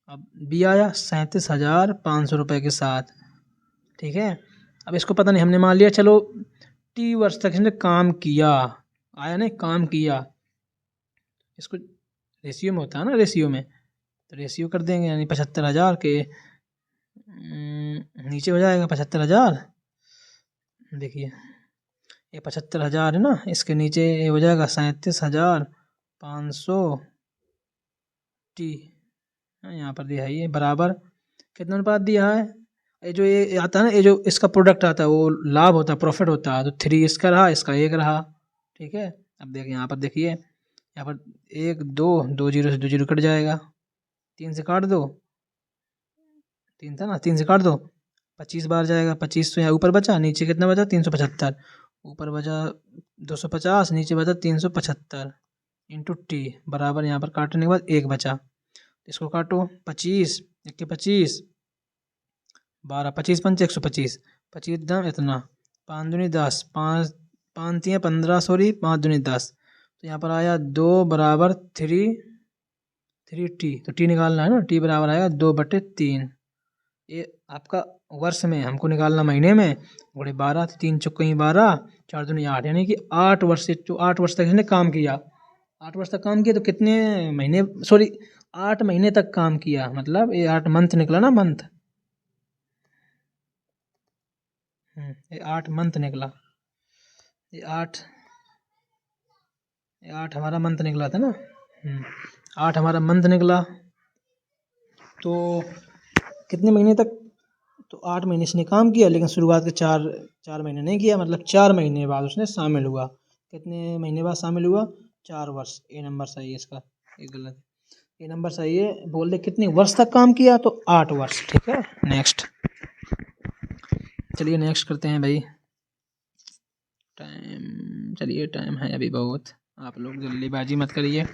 अब बी आया 37,500 रुपये के साथ, ठीक है। अब इसको पता नहीं, हमने मान लिया चलो टी वर्ष तक इसने काम किया, आया नहीं, काम किया, इसको रेशियो में होता है ना, रेशियो में, तो रेशियो कर देंगे, यानी 75,000 के नीचे हो जाएगा 75,000, देखिए ये 75,000 है ना, इसके नीचे ये हो जाएगा 37,500 टी, यहाँ पर दिया है, ये बराबर कितना अनुपात दिया है, ये जो ये आता है ना, ये जो इसका प्रोडक्ट आता है वो लाभ होता है, प्रॉफिट होता है, तो 3 इसका रहा, इसका 1 रहा, ठीक है। अब देखिए यहाँ पर, देखिए यहाँ पर 1 2 जीरो से 2 जीरो कट जाएगा, 3 से काट दो, 3 था ना, 3 से काट दो, 25 बार जाएगा, 25 तो यहाँ ऊपर बचा, नीचे कितना बचा 375, ऊपर बचा 250, नीचे बचा 375 इंटू टी, बराबर यहाँ पर काटने के बाद 1 बचा, इसको काटो, 25 1 के 25 12, 25 पंच 125, 25 दाम इतना, 5 दूनी 10, 5 5 3 15, सॉरी 5 दूनी 10, तो यहाँ पर आया 2 बराबर 3 टी, तो टी निकालना है ना, टी बराबर आएगा 2/3। ये आपका वर्ष में, हमको निकालना महीने में, गुणे 12, 3 चौके 12, 4 दूनी 8, यानी कि 8 वर्ष से, जो 8 वर्ष तक इसने काम किया, 8 वर्ष तक काम किया, तो कितने महीने, सॉरी 8 महीने तक काम किया, मतलब ये 8 मंथ निकला ना, मंथ, ये 8 मंथ निकला, ये 8 हमारा मंथ निकला था ना, 8 हमारा मंथ निकला, तो कितने महीने तक, तो 8 महीने इसने काम किया, लेकिन शुरुआत के 4 महीने नहीं किया, मतलब 4 महीने बाद उसने शामिल हुआ, कितने महीने बाद शामिल हुआ, 4 वर्ष, ए नंबर सही है इसका, ये गलत है, ये नंबर सही है। बोल दे कितने वर्ष तक काम किया, तो 8 वर्ष, ठीक है। नेक्स्ट, चलिए नेक्स्ट करते हैं भाई, टाइम है अभी बहुत, आप लोग जल्दीबाजी मत करिए।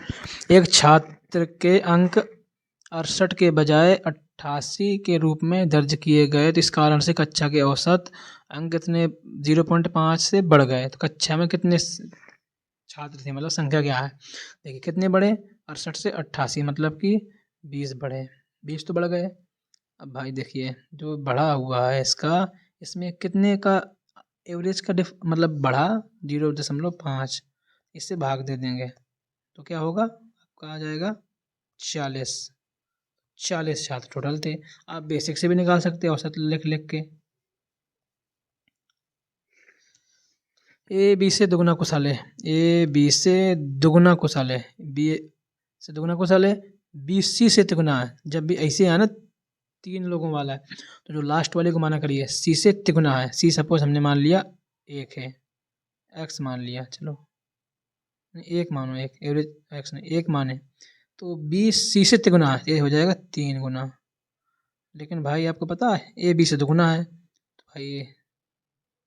एक छात्र के अंक 68 के बजाय 88 के रूप में दर्ज किए गए, तो इस कारण से कक्षा के औसत अंक कितने 0.5 से बढ़ गए, तो कक्षा में कितने छात्र थे, मतलब संख्या क्या है, देखिए कितने बढ़े, 68 से 88, मतलब कि 20 बढ़े, 20 तो बढ़ गए, अब भाई देखिए जो बढ़ा हुआ है इसका, इसमें कितने का एवरेज का मतलब बढ़ा 0.5, इससे भाग दे देंगे तो क्या होगा आपका आ जाएगा 40। 40 छात्र टोटल थे। आप बेसिक से भी निकाल सकते हैं औसत लिख लिख के। ए बी से दुगना कुसाले, ए बी से दुगना कुसाले, बी से दुगना कुसाले, बी सी से तिगुना है। जब भी ऐसे है ना 3 लोगों वाला है तो जो लास्ट वाले को माना करिए सी से तिगुना है। सी सपोज हमने मान लिया 1 है, एक्स मान लिया, चलो 1 मानो, 1 एवरेज एक्स ने 1 माने तो बी सी से तिगुना है, ये हो जाएगा 3 गुना। लेकिन भाई आपको पता है ए बी से दुगुना है तो भाई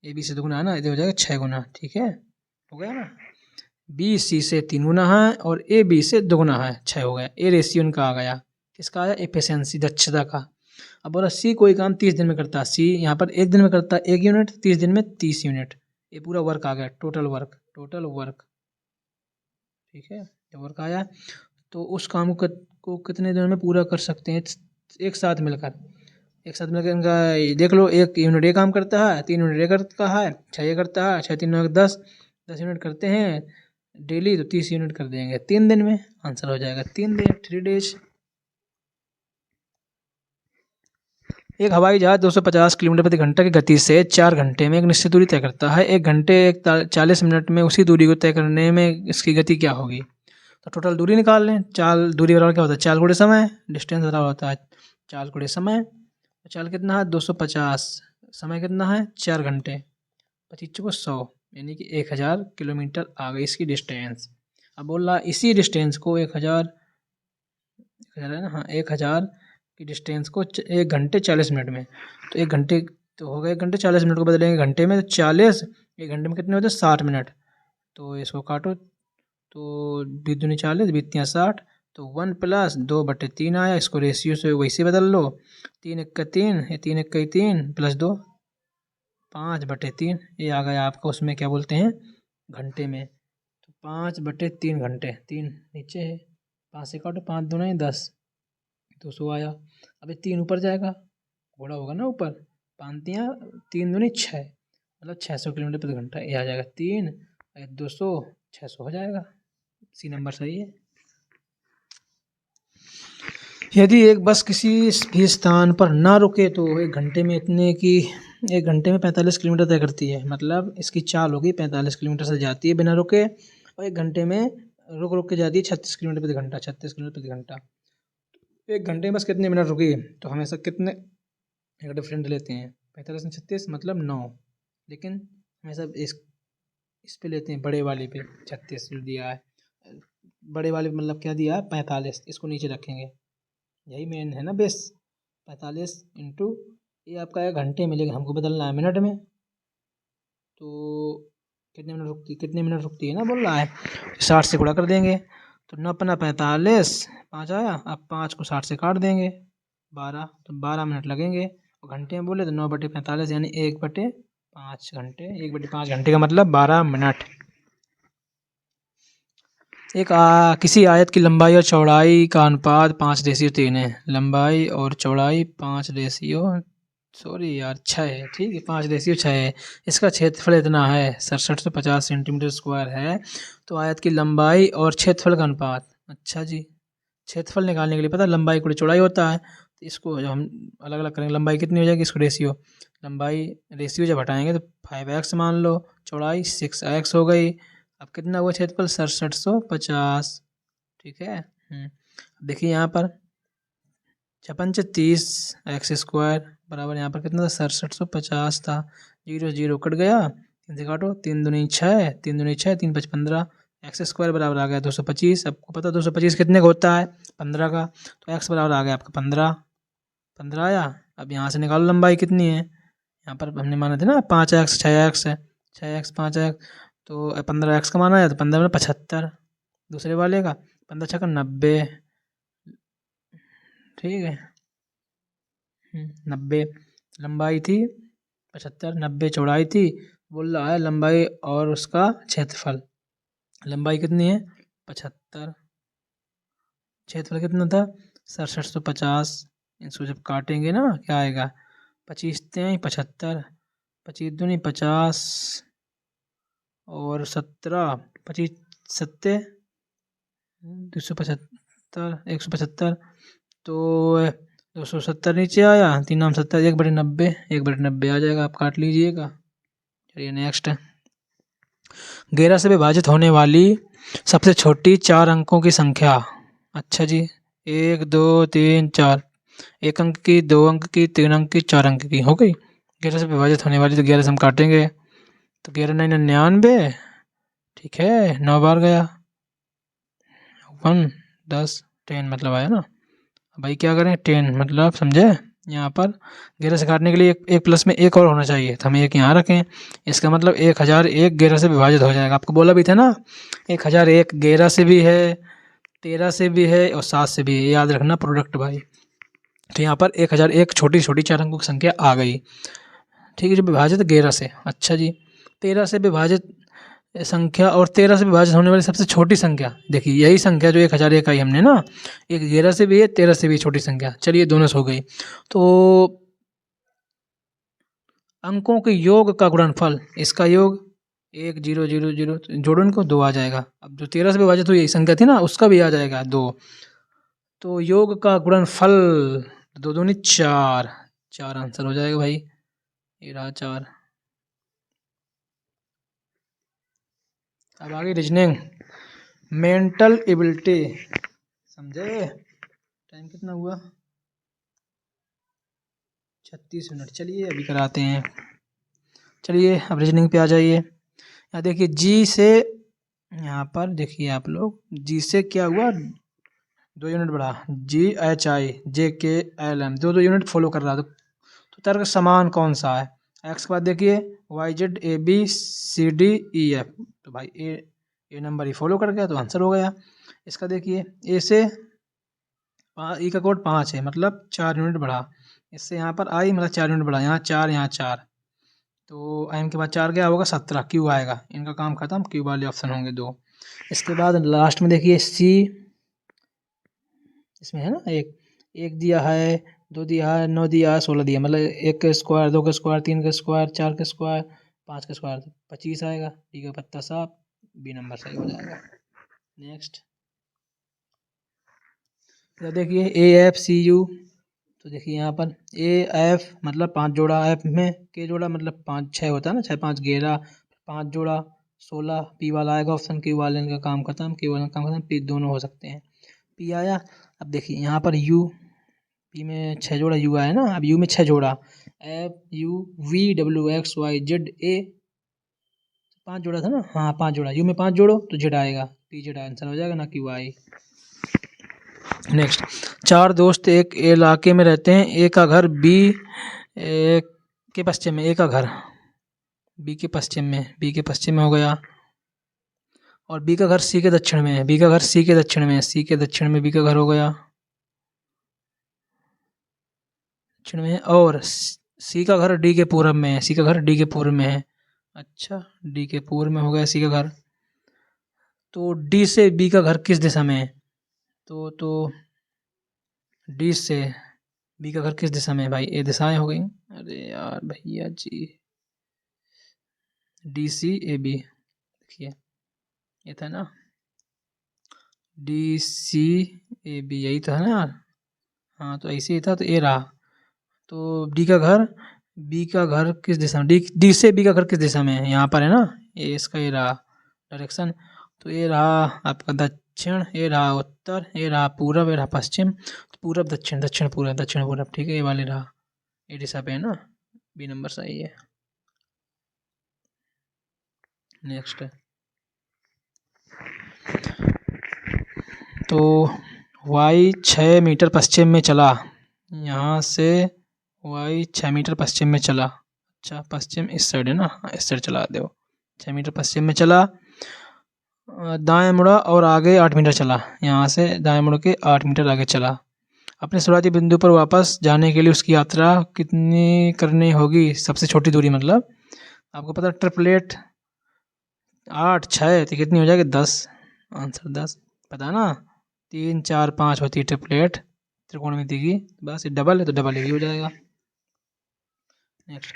ए बी से दुगुना है ना, ये हो जाएगा 6 गुना। ठीक है, हो गया ना। बी सी से 3 गुना है और ए बी से दुगुना है, 6 हो गया। ए रेशियो इनका आ गया, किसका आया, एफिशिएंसी दक्षता का। अब बोला सी कोई काम 30 दिन में करता है, सी यहाँ पर 1 दिन में करता है 1 यूनिट, 30 दिन में 30 यूनिट। ये पूरा वर्क आ गया, टोटल वर्क, टोटल वर्क। ठीक है, जब वर्क आया तो उस काम को कितने दिनों में पूरा कर सकते हैं एक साथ मिलकर। एक साथ मिलकर इनका देख लो, 1 यूनिट ये काम करता है, 3 यूनिट ये करता है, 6 ये करता है, 6 3 9 10, 10 यूनिट करते हैं डेली, तो 30 यूनिट कर देंगे 3 दिन में। आंसर हो जाएगा 3 दिन, 3 डेज। एक हवाई जहाज 250 किलोमीटर प्रति घंटा की गति से 4 घंटे में एक निश्चित दूरी तय करता है। 1 घंटे 40 मिनट में उसी दूरी को तय करने में इसकी गति क्या होगी। तो टोटल दूरी निकाल लें। चाल दूरी बराबर क्या होता है, चाल गुणे समय, डिस्टेंस बराबर होता है चाल गुणे समय। चाल कितना है 250, समय कितना है 4 घंटे, 25 को 100 यानी कि 1000 किलोमीटर आ गई इसकी डिस्टेंस। अब बोल रहा इसी डिस्टेंस को 1000 है ना, हाँ 1000 की डिस्टेंस को 1 घंटे 40 मिनट में, तो 1 घंटे तो हो गए 1 घंटे 40 मिनट को बदलेंगे घंटे में, तो 40 1 घंटे में कितने होते हैं 60 मिनट। तो इसको काटो तो 20 दूनी 40, 20 60, तो 1 + 2/3 आया। इसको रेशियो से वैसे बदल लो, 3 × 3, 3 × 3 + 2 5/3, ये आ गया आपका उसमें क्या बोलते हैं घंटे में। तो 5/3 घंटे, 3 नीचे है, 5 से काटो, 5 दूना 10, 200 आया। अब ये 3 ऊपर जाएगा, घोड़ा होगा ना ऊपर, 5 3 दूनी 6, मतलब 600 किलोमीटर प्रति घंटा। ये आ जाएगा 3 200 600 हो जाएगा। सी नंबर सही है। यदि एक बस किसी भी स्थान पर ना रुके तो 1 घंटे में 45 किलोमीटर तय करती है। मतलब इसकी चाल होगी 45 किलोमीटर से जाती है बिना रुके, और 1 घंटे में रुक के जाती है 36 किलोमीटर प्रति घंटा, 36 किलोमीटर प्रति घंटा। 1 घंटे में बस कितने मिनट रुकी, तो हमेशा कितने एक डिफरेंट लेते हैं, 45 में 36 मतलब 9, लेकिन हमेशा इस पे लेते हैं बड़े वाले पे, 36 जो दिया है बड़े वाले पे, मतलब क्या दिया है 45, इसको नीचे रखेंगे, यही मेन है ना बेस। 45 इंटू ये आपका 1 घंटे में, लेकिन हमको बदलना है मिनट में, तो कितने मिनट रुकती है ना बोल रहा है, 60 से गुणा कर देंगे तो 9 × 45 5 आया। अब 5 को 60 से काट देंगे 12, तो 12 मिनट लगेंगे। और घंटे में बोले तो 9/45 यानी 1/5 घंटे, 1/5 घंटे का मतलब 12 मिनट। किसी आयत की लंबाई और चौड़ाई का अनुपात 5:3 है। लंबाई और चौड़ाई 6 है, ठीक है 5:6 है। इसका क्षेत्रफल इतना है 6750 सेंटीमीटर स्क्वायर है। तो आयत की लंबाई और क्षेत्रफल का अनुपात, अच्छा जी, क्षेत्रफल निकालने के लिए पता लंबाई को चौड़ाई होता है, तो इसको जब हम अलग अलग करेंगे लंबाई कितनी हो जाएगी, इसको रेशियो जब हटाएंगे तो 5x मान लो, चौड़ाई 6x हो गई। अब कितना हुआ क्षेत्रफल 6750, ठीक है। देखिए यहाँ पर 56 एक्स स्क्वायर बराबर यहाँ पर कितना था 6750 था, 0 0 कट गया, 3 से काटो, 3 दूनी 6, 3 दूनी 6, 3 5 15, एक्स स्क्वायर बराबर आ गया 225। आपको पता 225 कितने का होता है 15 का, तो एक्स बराबर आ गया आपका 15 आया। अब यहाँ से निकालो लंबाई कितनी है, यहाँ पर हमने माना था ना 5x 6x है, 6x 5x, तो 15x का माना है तो 15 में 75, दूसरे वाले का 15 6 90, ठीक है 90 लंबाई थी, 75 90 चौड़ाई थी। बोल रहा है लंबाई और उसका क्षेत्रफल, लंबाई कितनी है 75, क्षेत्रफल कितना था 6750, इसको जब काटेंगे ना क्या आएगा, 25 3 75, 25 दूनी 50 और 17, 25 सत्ते 275, 175, तो 270 नीचे आया, 3 नाम 70, 1/90, 1/90 आ जाएगा, आप काट लीजिएगा। चलिए नेक्स्ट, 11 से विभाजित होने वाली सबसे छोटी 4 अंकों की संख्या। अच्छा जी, 1 2 3 4, 1 अंक की, 2 अंक की, 3 अंक की, 4 अंक की हो गई। 11 से विभाजित होने वाली, तो 11 से हम काटेंगे, तो 11 9 99, ठीक है, 9 बार गया, 1 10 10 मतलब आया ना। भाई क्या करें, 10 मतलब समझे, यहाँ पर 11 से काटने के लिए एक प्लस में एक और होना चाहिए, तो हम एक यहाँ रखें, इसका मतलब 1001 11 से विभाजित हो जाएगा। आपको बोला भी था ना 1001 11 से भी है, 13 से भी है और 7 से भी है, याद रखना प्रोडक्ट भाई। तो यहाँ पर 1001 छोटी छोटी 4 अंकों की संख्या आ गई, ठीक है, जो विभाजित 11 से। अच्छा जी, 13 से विभाजित संख्या और 13 से विभाजित होने वाली सबसे छोटी संख्या, देखिए यही संख्या जो 1001 आई हमने ना, एक 11 से भी है, 13 से भी छोटी संख्या। चलिए दोनों से हो गई, तो अंकों के योग का गुणनफल, इसका योग 1 0 0 0, जोड़ो इनको 2 आ जाएगा। अब जो 13 से विभाजित हुई यही संख्या थी ना, उसका भी आ जाएगा 2, तो योग का गुणनफल 2 दूनी 4, 4 आंसर हो जाएगा भाई, ये रहा 4। अब आगे रीजनिंग, मेंटल एबिलिटी, समझे, टाइम कितना हुआ, 36 मिनट। चलिए अभी कराते हैं, चलिए अब रीजनिंग पे आ जाइए। यहाँ देखिए जी से, यहाँ पर देखिए आप लोग, जी से क्या हुआ, 2 यूनिट बढ़ा, GHI JKLM 2 यूनिट फॉलो कर रहा था, तो तर्क समान कौन सा है। एक्स के बाद देखिए YZ ABCDEF, तो भाई ए नंबर ही फॉलो कर गया, तो आंसर हो गया। इसका देखिए ए से ई का कोड 5 है, मतलब 4 यूनिट बढ़ा, इससे यहाँ पर आई मतलब 4 यूनिट बढ़ा, यहाँ 4 यहाँ 4, तो एम के बाद 4 गया होगा 17, क्यू आएगा, इनका काम खत्म, क्यू वाले ऑप्शन होंगे 2। इसके बाद लास्ट में देखिए सी, इसमें है ना एक दिया है, 2 दिया है, 9 दिया है, 16 दिया, मतलब 1 का स्क्वायर, 2 का स्क्वायर, 3 का स्क्वायर, 4 का स्क्वायर, 5 का स्क्वायर, 25 आएगा, डी का पत्ता साफ, बी नंबर सही हो जाएगा। नेक्स्ट देखिए AFCU, तो देखिए यहाँ पर AF मतलब 5 जोड़ा, एफ में के जोड़ा मतलब 5 6 होता है ना, 6 5 11, 5 जोड़ा 16, पी वाला आएगा ऑप्शन, क्यू वाले का काम खत्म, क्यू वाले का काम खत्म, पी दोनों हो सकते हैं, पी आया। अब देखिए यहाँ पर यू, पी में 6 जोड़ा यू आया ना, अब यू में 6 जोड़ा, FUVWXYZA 5 जोड़ा था ना, हाँ 5 जोड़ा, यू में 5 जोड़ो तो जेड आएगा, पी जेड आंसर हो जाएगा ना, क्यू आई। नेक्स्ट, 4 दोस्त एक इलाके में रहते हैं, ए का घर बी के पश्चिम में, ए का घर बी के पश्चिम में हो गया, और बी का घर सी के दक्षिण में है, बी का घर सी के दक्षिण में है, सी के दक्षिण में बी का घर हो गया, दक्षिण में है, और सी का घर डी के पूर्व में है, सी का घर डी के पूर्व में है। अच्छा, डी के पूर्व में हो गया सी का घर, तो डी से बी का घर किस दिशा में है, तो डी से बी का घर किस दिशा में है भाई, ए दिशाएं हो गई, अरे यार भैया जी, DCAB देखिए ये था ना, DCAB यही था ना यार, हाँ तो ऐसे ही था, तो ए रहा, तो डी का घर बी का घर किस दिशा में, डी से बी का घर किस दिशा में है, यहाँ पर है ना, ये इसका ये रहा डायरेक्शन, तो ये रहा आपका दक्षिण, ये रहा उत्तर, ये रहा पूरब, ये रहा पश्चिम, तो पूरब दक्षिण, दक्षिण पूरब, ठीक है, ये वाले रहा, ये दिशा पे है ना, बी नंबर सही है। नेक्स्ट, तो वाई 6 मीटर पश्चिम में चला, यहाँ से वाई 6 मीटर पश्चिम में चला, अच्छा पश्चिम इस साइड है ना, इस साइड चला दो, 6 मीटर पश्चिम में चला, दाएं मुड़ा और आगे 8 मीटर चला, यहाँ से दाएं मुड़ के 8 मीटर आगे चला, अपने शुरुआती बिंदु पर वापस जाने के लिए उसकी यात्रा कितनी करनी होगी, सबसे छोटी दूरी, मतलब आपको पता ट्रिपलेट 8 6 तो कितनी हो जाएगी 10, आंसर 10 पता ना, 3 4 5 होती है ट्रिपलेट, त्रिकोणमिति की, बस ये डबल है तो डबल ए भी हो जाएगा। नेक्स्ट,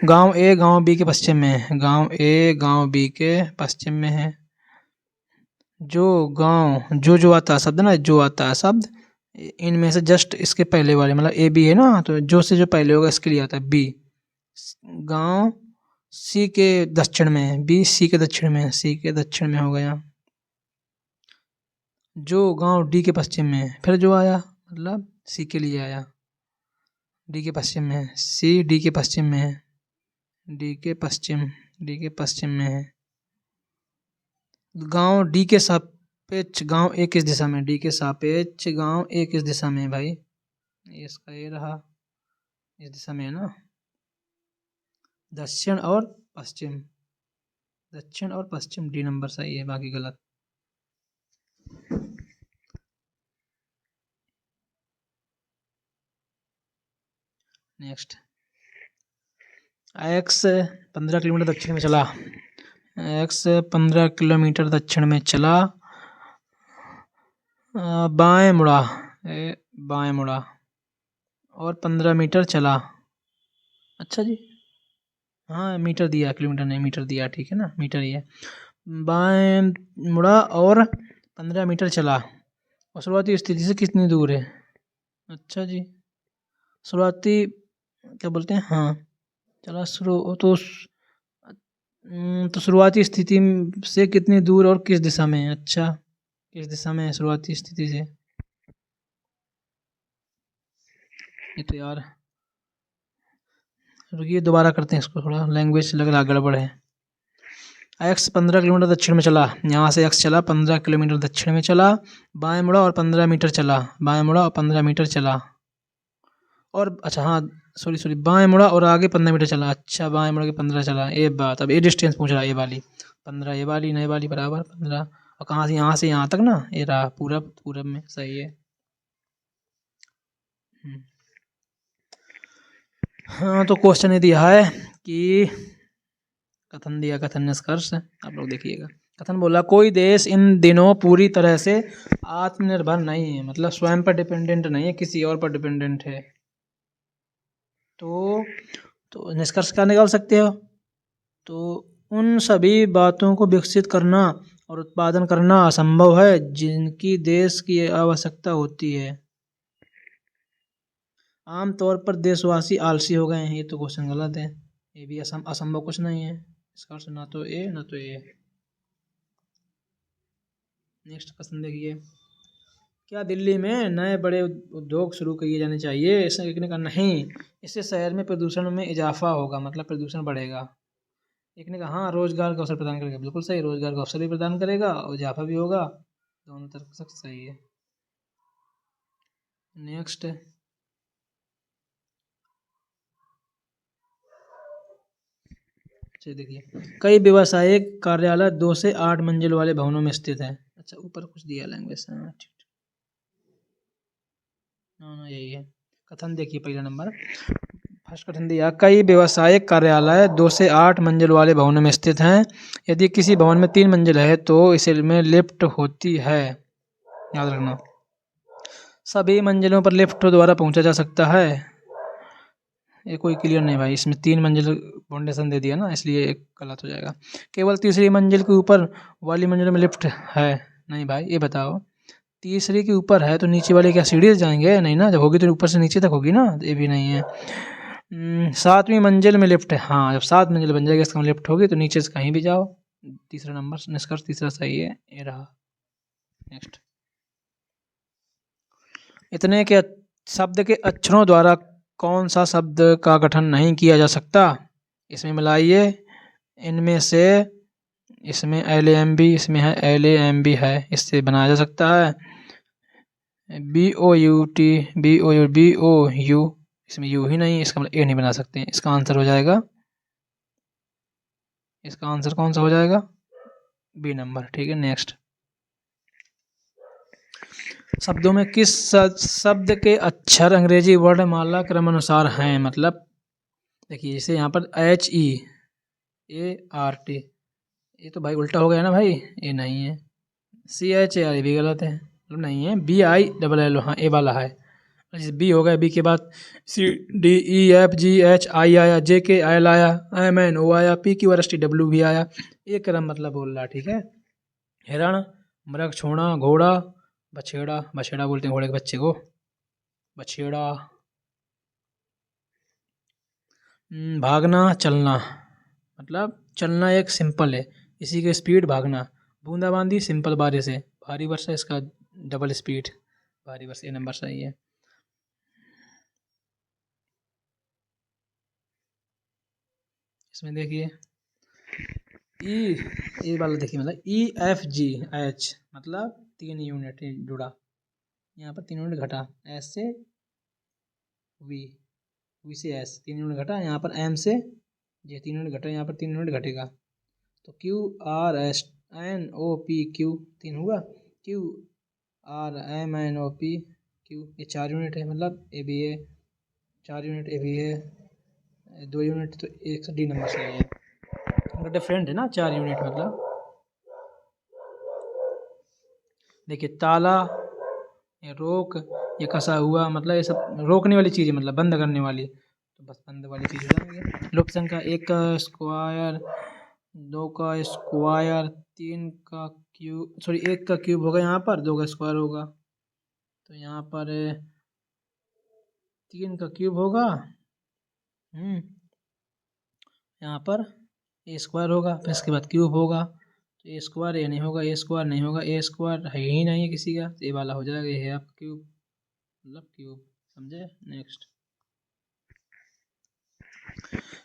गांव ए गांव बी के पश्चिम में है। गांव ए गांव बी के पश्चिम में है। जो गांव जो आता है शब्द ना, जो आता है शब्द इनमें से जस्ट इसके पहले वाले, मतलब ए बी है ना, तो जो से जो पहले होगा इसके लिए आता है बी। गांव सी के दक्षिण में है, बी सी के दक्षिण में है, सी के दक्षिण में हो गया। जो गांव डी के पश्चिम में है, फिर जो आया मतलब सी के लिए आया, डी के पश्चिम में है, सी डी के पश्चिम में है, डी के पश्चिम में है। गांव डी के सापेक्ष गांव ए किस दिशा में, डी के सापेक्ष गांव ए किस दिशा में है भाई, ये इसका ये रहा, इस दिशा में है ना, दक्षिण और पश्चिम, दक्षिण और पश्चिम, डी नंबर सही है, बाकी गलत। नेक्स्ट, एक्स 15 किलोमीटर दक्षिण में चला, एक्स 15 किलोमीटर दक्षिण में चला, बाएं मुड़ा, बाएं मुड़ा और 15 मीटर चला। अच्छा जी, हाँ मीटर दिया, किलोमीटर नहीं, मीटर दिया, ठीक है ना, मीटर ही है। बाएं मुड़ा और 15 मीटर चला और शुरुआती स्थिति से कितनी दूर है। अच्छा जी, शुरुआती क्या बोलते हैं, हाँ चला शुरू तो शुरुआती स्थिति से कितनी दूर और किस दिशा में है। अच्छा, किस दिशा में है शुरुआती स्थिति से, ये तो यार रुकिए दोबारा करते हैं इसको, थोड़ा लैंग्वेज लग रहा गड़बड़ है। एक्स 15 किलोमीटर दक्षिण में चला, यहाँ से एक्स चला 15 किलोमीटर दक्षिण में चला, बाएं मुड़ा और 15 मीटर चला, बाएं मुड़ा और 15 मीटर चला और अच्छा हाँ सॉरी बाएं मुड़ा और आगे 15 मीटर चला। अच्छा, बाएं मुड़ा के 15 चला, ये बात, अब ये डिस्टेंस पूछ रहा है, ये वाली 15, ये वाली नए वाली बराबर 15, और कहाँ से यहाँ तक ना, ये रहा पूरब में, सही है। हाँ तो क्वेश्चन ये दिया है कि कथन दिया, कथन निष्कर्ष आप लोग देखिएगा। कथन बोला, कोई देश इन दिनों पूरी तरह से आत्मनिर्भर नहीं है, मतलब स्वयं पर डिपेंडेंट नहीं है, किसी और पर डिपेंडेंट है। तो निष्कर्ष क्या निकाल सकते हो, तो उन सभी बातों को विकसित करना और उत्पादन करना असंभव है जिनकी देश की आवश्यकता होती है। आमतौर पर देशवासी आलसी हो गए हैं, ये तो क्वेश्चन गलत है, ये भी असंभव कुछ नहीं है, इसका अर्थ ना तो ए ना तो ए। नेक्स्ट क्वेश्चन देखिए, क्या दिल्ली में नए बड़े उद्योग शुरू किए जाने चाहिए। ऐसा लिखने का नहीं, इससे शहर में प्रदूषण में इजाफा होगा, मतलब प्रदूषण बढ़ेगा। लिखने का हाँ, रोजगार का अवसर प्रदान करेगा, बिल्कुल सही, रोजगार का अवसर भी प्रदान करेगा और इजाफा भी होगा, दोनों तरफ से सही है। नेक्स्ट, देखिए, कई व्यवसायिक कार्यालय 2 से 8 मंजिल वाले भवनों में स्थित है। अच्छा, ऊपर कुछ दिया लैंग्वेज, हाँ ठीक, हाँ यही है। कथन देखिए, पहला नंबर फर्स्ट कथन दिया, कई व्यवसायिक कार्यालय 2 से 8 मंजिल वाले भवनों में स्थित हैं। यदि किसी भवन में 3 मंजिल है तो इसे में लिफ्ट होती है, याद रखना। सभी मंजिलों पर लिफ्ट द्वारा पहुंचा जा सकता है, ये कोई क्लियर नहीं भाई, इसमें 3 मंजिल फाउंडेशन दे दिया ना, इसलिए एक गलत हो जाएगा। केवल तीसरी मंजिल के ऊपर वाली मंजिल में लिफ्ट है, नहीं भाई ये बताओ, तीसरी के ऊपर है तो नीचे वाले क्या सीढ़ी से जाएंगे, नहीं ना, जब होगी तो ऊपर से नीचे तक होगी ना, ये भी नहीं है। 7वीं मंजिल में लिफ्ट है, हाँ जब 7 मंजिल बन जाएगी इसका लिफ्ट होगी तो नीचे से कहीं भी जाओ, तीसरा नंबर निष्कर्ष तीसरा सही है, ये रहा। नेक्स्ट, इतने के शब्द के अक्षरों द्वारा कौन सा शब्द का गठन नहीं किया जा सकता, इसमें मिलाइए, इनमें से इसमें LAMB, इसमें है LAMB है, इससे बनाया जा सकता है BOUT, BOU, इसमें यू ही नहीं, इसका मतलब ए नहीं बना सकते हैं, इसका आंसर हो जाएगा, इसका आंसर कौन सा हो जाएगा, बी नंबर, ठीक है। नेक्स्ट, शब्दों में किस शब्द के अक्षर अंग्रेजी वर्णमाला क्रमानुसार हैं, मतलब देखिए जैसे यहाँ पर HEART, ये तो भाई उल्टा हो गया ना भाई, ये नहीं है। CHAR भी गलत है, मतलब नहीं है। BILL, हाँ ए वाला है, बी हो गया, बी के बाद C D E F G H I आया, जे के एल आया, एम एन ओ आया, P Q R S T W भी आया। ये क्रम मतलब बोल रहा है, ठीक है। हिरण, मृग, छोड़ा, घोड़ा, बछेड़ा, बछेड़ा बोलते हैं घोड़े के बच्चे को, बछेड़ा। भागना, चलना, मतलब चलना एक सिंपल है, इसी की स्पीड भागना। बूंदाबांदी सिंपल बारिश है, भारी वर्षा इसका डबल स्पीड, भारी वर्षा। ये नंबर सही है। इसमें देखिए ई, ये वाला देखिए, मतलब ई एफ जी एच, मतलब 3 यूनिट जुड़ा, यहाँ पर 3 यूनिट घटा, एस से वी, वी से एस 3 यूनिट घटा, यहाँ पर एम से जे 3 यूनिट घटा, यहाँ पर 3 यूनिट घटेगा। तो Q R S N O P Q 3 हुआ, Q R M N O P Q, ये 4 यूनिट है, मतलब A B A 4 unit, A B A 2 unit, तो एक डी नंबर सही है। डिफरेंट है ना 4 यूनिट, मतलब देखिए ताला, ये रोक, ये कसा हुआ, मतलब ये सब रोकने वाली चीज़ है, मतलब बंद करने वाली, तो बस बंद वाली चीज़ हो जाएंगे। लुप्त संख्या 1 का स्क्वायर, 2 का स्क्वायर, 3 का क्यूब, सॉरी 1 का क्यूब होगा यहाँ पर, 2 का स्क्वायर होगा, तो यहाँ पर 3 का क्यूब होगा, यहाँ पर ए स्क्वायर होगा, फिर इसके बाद क्यूब होगा, तो ए स्क्वायर ए नहीं होगा, ए स्क्वायर नहीं होगा, ए स्क्वायर है ही नहीं है किसी का, तो ए वाला हो जाएगा, ये है आपका क्यूब, मतलब क्यूब, समझे। नेक्स्ट,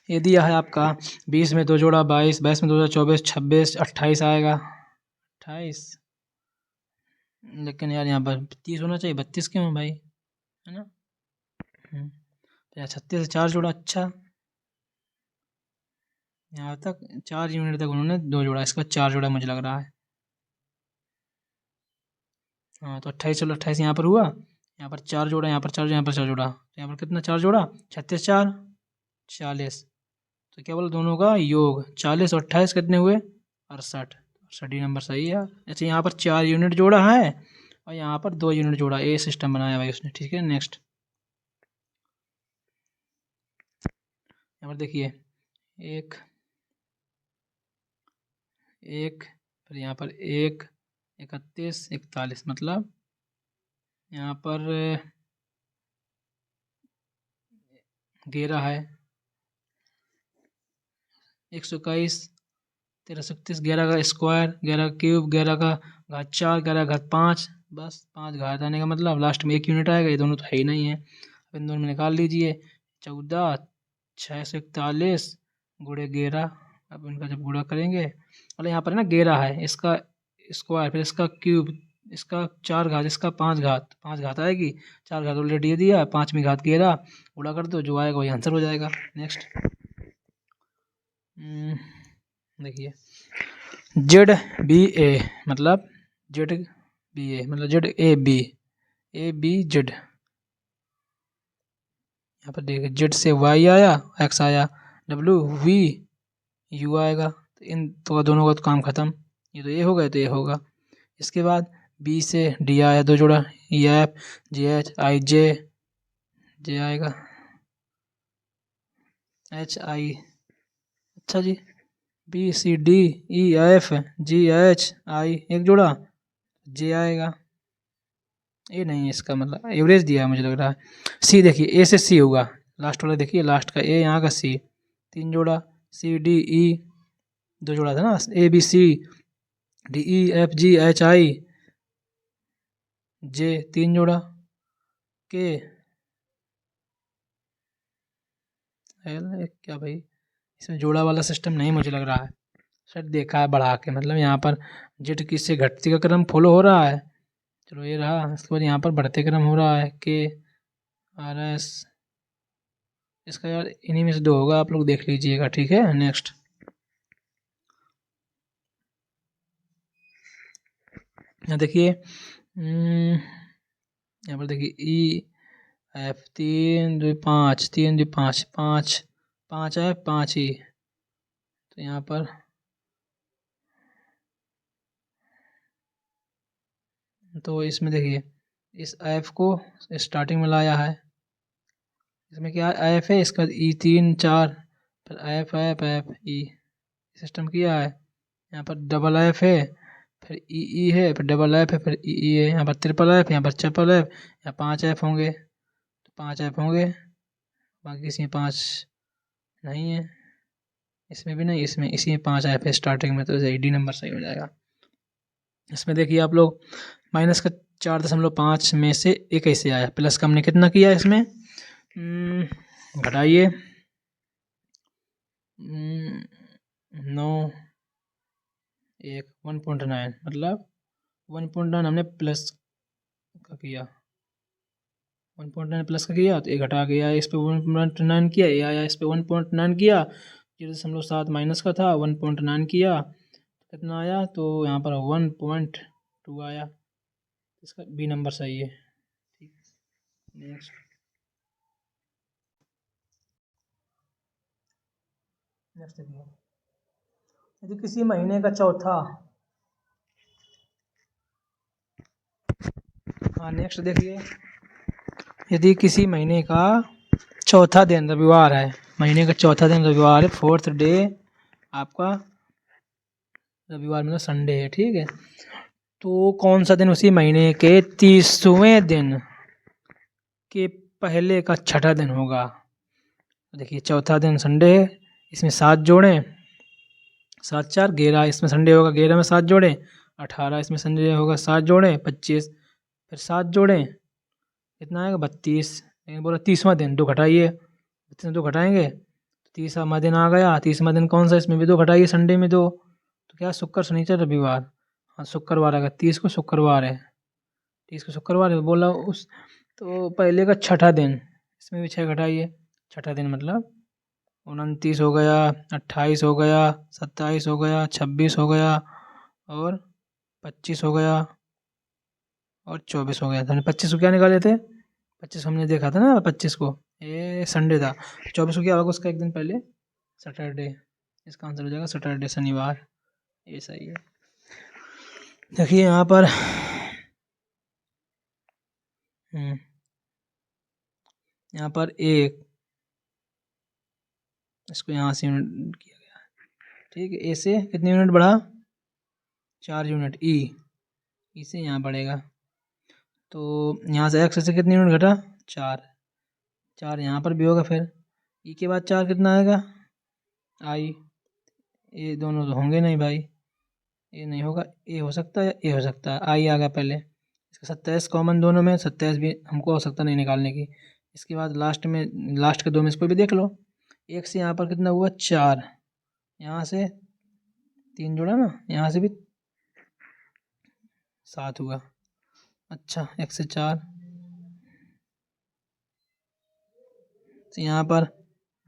ये दिया है आपका 20 में 2 जोड़ा 22, 22 में 2 जोड़ा 24, 26, 28 आएगा, 28, लेकिन यार यहाँ पर 30 होना चाहिए, 32 क्यों है भाई, है ना। तो 36 से 4 जोड़ा, अच्छा यहाँ तक 4 यूनिट तक उन्होंने 2 जोड़ा, इसका 4 जोड़ा मुझे लग रहा है। हाँ तो 28, चलो 28 यहाँ पर हुआ, यहाँ पर 4 जोड़ा, यहाँ पर 4 जोड़ा, यहाँ पर 4 जोड़ा, तो यहाँ पर कितना 4 जोड़ा, 36 4 40, तो क्या बोला दोनों का योग, 40 और 28 कितने हुए 68, 68 नंबर सही है। अच्छा यहाँ पर 4 यूनिट जोड़ा है और यहाँ पर 2 यूनिट जोड़ा, ए सिस्टम बनाया भाई उसने, ठीक है। नेक्स्ट, यहाँ पर देखिए एक, एक, फिर यहाँ पर 1, 31, 41, मतलब यहाँ पर 11 है, 121, 1336, 11 का स्क्वायर, 11 का क्यूब, 11 का घात 4, 11 का घात 5, बस 5 घात आने का मतलब लास्ट में 1 यूनिट आएगा, ये दोनों तो है ही नहीं है, अब इन दोनों में निकाल लीजिए। 14 641 गुणे 11, अब इनका जब गुणा करेंगे, मतलब यहाँ पर ना 11 है, इसका स्क्वायर, फिर इसका क्यूब, इसका 4 घात, इसका 5 घात, 5 घात आएगी, 4 घात ऑलरेडी दे दिया, 5वीं घात 11, गुणा कर दो, जो आएगा वही आंसर हो जाएगा। नेक्स्ट, देखिए जेड बी ए, मतलब जेड बी ए, मतलब Z A B, A B Z, यहाँ पर देखिए जेड से वाई आया, एक्स आया, डब्ल्यू वी यू आएगा, तो इन तो दोनों का तो काम खत्म, ये तो ये होगा, तो ये होगा। इसके बाद बी से डी आया 2 जोड़ा, ई एफ जी एच आई जे, जे आएगा एच आई, अच्छा जी, B C D E F G H I एक जोड़ा, जे आएगा, ए नहीं है इसका, मतलब एवरेज दिया है मुझे लग रहा है। सी देखिए ए से सी होगा, लास्ट वाला देखिए, लास्ट का ए, यहाँ का सी, 3 जोड़ा, सी डी ई 2 जोड़ा था ना, A B C D E F G H I J 3 जोड़ा, के एल, क्या भाई, इसमें जोड़ा वाला सिस्टम नहीं मुझे लग रहा है, शायद देखा है बढ़ा के, मतलब यहाँ पर जेड किससे घटती का क्रम फॉलो हो रहा है, चलो ये रहा, इसके बाद यहाँ पर बढ़ते क्रम हो रहा है, के आर एस, इसका यार इन्हीं में से 2 होगा, आप लोग देख लीजिएगा, ठीक है। नेक्स्ट, यहाँ देखिए यहाँ पर देखिए ई एफ 3 2 5, 3 2 5, 5 5 है, 5 ही, तो यहाँ पर तो इसमें देखिए इस एफ को स्टार्टिंग में लाया है। इसमें क्या एफ है, इसका ई 3 4, फिर F F F E system किया है। यहाँ पर डबल एफ है, फिर ई है, फिर डबल एफ है, फिर ई है। यहाँ पर ट्रिपल एफ, यहाँ पर ट्रिपल एफ, यहाँ 5 एफ होंगे, तो 5 एफ होंगे। बाकी किसी में 5 नहीं है, इसमें भी नहीं, इसमें इसी में 5 एफ है स्टार्टिंग में, तो डी नंबर सही हो जाएगा। इसमें देखिए आप लोग माइनस का 4.5 में से एक ऐसे आया, प्लस का हमने कितना किया इसमें, घटाइए 9 1 1.9, मतलब 1.9 हमने प्लस का किया, 1.9 प्लस का किया तो ये घटा गया, इस पे 1.9 किया, ये आया इस पे 1.9 किया, 0.7 माइनस का था, 1.9 किया कितना आया, तो यहाँ पर 1.2 आया, इसका बी नंबर सही है। ठीक, नेक्स्ट देखिए, यदि किसी महीने का चौथा, हाँ नेक्स्ट देखिए, यदि किसी महीने का चौथा दिन रविवार है, महीने का चौथा दिन रविवार है, 4th डे आपका रविवार मतलब संडे है, ठीक है, तो कौन सा दिन उसी महीने के 30वें दिन के पहले का छठा दिन होगा। देखिए चौथा दिन संडे है, इसमें 7 जोड़ें, 7 4 11, इसमें संडे होगा, 11 में 7 जोड़ें 18, इसमें संडे होगा 7 जोड़ें 25, फिर 7 जोड़ें कितना आएगा 32, लेकिन बोला 30वां दिन, 2 घटाइए, 32 में 2 घटाएंगे, 30वां दिन आ गया। 30वां दिन कौन सा, इसमें भी 2 घटाइए, संडे में 2, तो क्या शुक्र शनिचर रविवार, हाँ शुक्रवार आएगा, 30 को शुक्रवार है, 30 को शुक्रवार है, बोला उस तो पहले का छठा दिन, इसमें भी 6 घटाइए, छठा दिन मतलब 29 हो गया, 28 हो गया, 27 हो गया, 26 हो गया और 25 हो गया और 24 हो गया। तो हमने 25 को क्या निकाले थे, 25 हमने देखा था ना, 25 को ये संडे था, 24 को क्या होगा उसका एक दिन पहले सैटरडे, इसका आंसर हो जाएगा सैटरडे, शनिवार, ये सही है। देखिए यहाँ पर यहाँ पर एक, इसको यहाँ से यूनिट किया गया, ठीक है, ए से कितने यूनिट बढ़ा, 4 यूनिट, ई से यहाँ बढ़ेगा, तो यहाँ से एक्स से कितने यूनिट घटा, 4 यहाँ पर भी होगा, फिर ई के बाद 4 कितना आएगा, आई, ये दोनों तो होंगे नहीं भाई, ये नहीं होगा, ए हो सकता है, ए हो सकता है, आई आ गया पहले, इसका 27 कॉमन दोनों में, 27 भी हमको आवश्यकता नहीं निकालने की। इसके बाद लास्ट में, लास्ट के 2 में इसको भी देख लो, एक से यहाँ पर कितना हुआ 4, यहाँ से 3 जोड़ा ना, यहाँ से भी 7 हुआ, अच्छा 1 से 4, तो यहाँ पर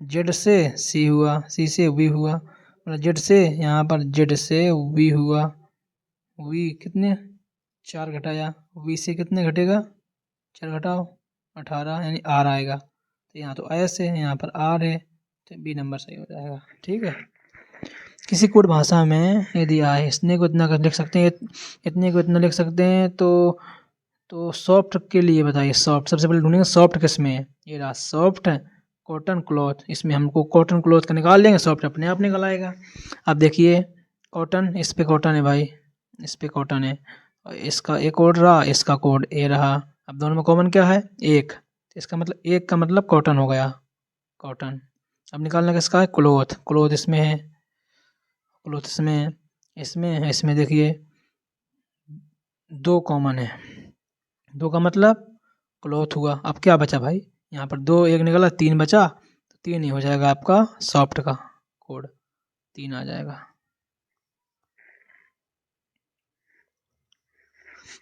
जेड से सी हुआ, सी से वी हुआ, और जेड से यहाँ पर जेड से वी हुआ, वी कितने 4 घटाया, वी से कितने घटेगा 4 घटाओ 18, यानी आर आएगा, तो यहाँ तो एस है, यहाँ पर आर है, तो बी नंबर सही हो जाएगा। ठीक है, किसी कोड भाषा में यदि आए इतने को इतना कर लिख सकते हैं, इतने को इतना लिख सकते हैं, तो सॉफ्ट के लिए बताइए, सॉफ्ट सबसे पहले ढूंढेंगे सॉफ्ट किस में है, ये रहा सॉफ्ट कॉटन क्लॉथ, इसमें हमको कॉटन क्लॉथ का निकाल लेंगे, सॉफ्ट अपने आप निकल आएगा। अब देखिए कॉटन, इस पे कॉटन है भाई, इस पे कॉटन है, और इसका एक कोड रहा, इसका कोड ए रहा, अब दोनों में कॉमन क्या है 1, इसका मतलब 1 का मतलब कॉटन हो गया, कॉटन। अब निकालना किसका है, क्लॉथ, क्लॉथ इसमें है, क्लॉथ इसमें है, इसमें देखिए 2 कॉमन है, 2 का मतलब क्लॉथ हुआ। अब क्या बचा भाई, यहाँ पर 2 1 निकला, 3 बचा, तो 3 ही हो जाएगा आपका सॉफ्ट का कोड, 3 आ जाएगा।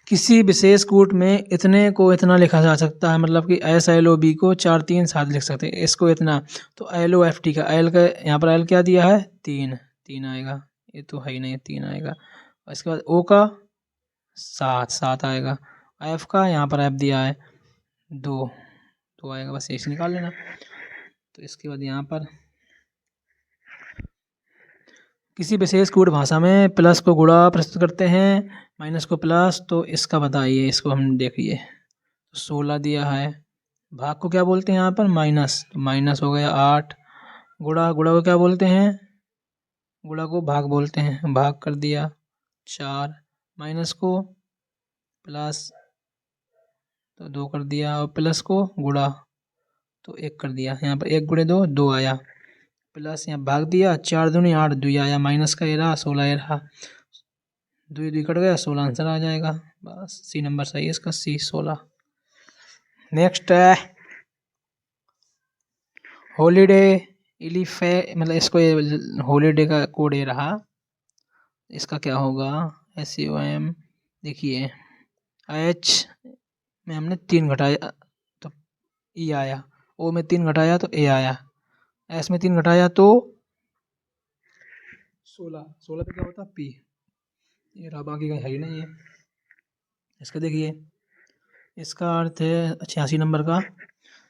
किसी विशेष कूट में इतने को इतना लिखा जा सकता है, मतलब कि SLOB को 4 3 7 लिख सकते हैं, इसको इतना, तो LOFT का एल का यहाँ पर एल क्या दिया है 3 आएगा, ये तो है ही नहीं, 3 आएगा, और इसके बाद O का 7 आएगा, F का यहाँ पर F दिया है 2 आएगा, बस ऐसे निकाल लेना। तो इसके बाद यहाँ पर किसी विशेष कूट भाषा में प्लस को गुणा प्रस्तुत करते हैं, माइनस को प्लस, तो इसका बताइए, इसको हम देखिए 16 दिया है। भाग को क्या बोलते हैं यहाँ पर? माइनस, तो माइनस हो गया 8। गुणा, गुणा को क्या बोलते हैं? गुणा को भाग बोलते हैं, भाग कर दिया 4। माइनस को प्लस तो 2 कर दिया, और प्लस को गुणा तो 1 कर दिया। यहाँ पर 1 गुणे 2 2 आया, प्लस यहाँ भाग दिया 4 दूनी 8 2 आया, माइनस का ये रहा 16 ये रहा, 2 2 कट गया 16 आंसर आ जाएगा। बस सी नंबर सही है इसका, सी 16। नेक्स्ट है हॉलीडे इलीफे, मतलब इसको ये हॉलीडे का कोड ये रहा, इसका क्या होगा? SUM। देखिए H में हमने 3 घटाया तो E आया, O में 3 घटाया तो A आया, S में 3 घटाया तो 16, 16 तो क्या होता? P। ये रहा, बाकी का है ही नहीं है। इसका देखिए, इसका अर्थ है 86 नंबर का,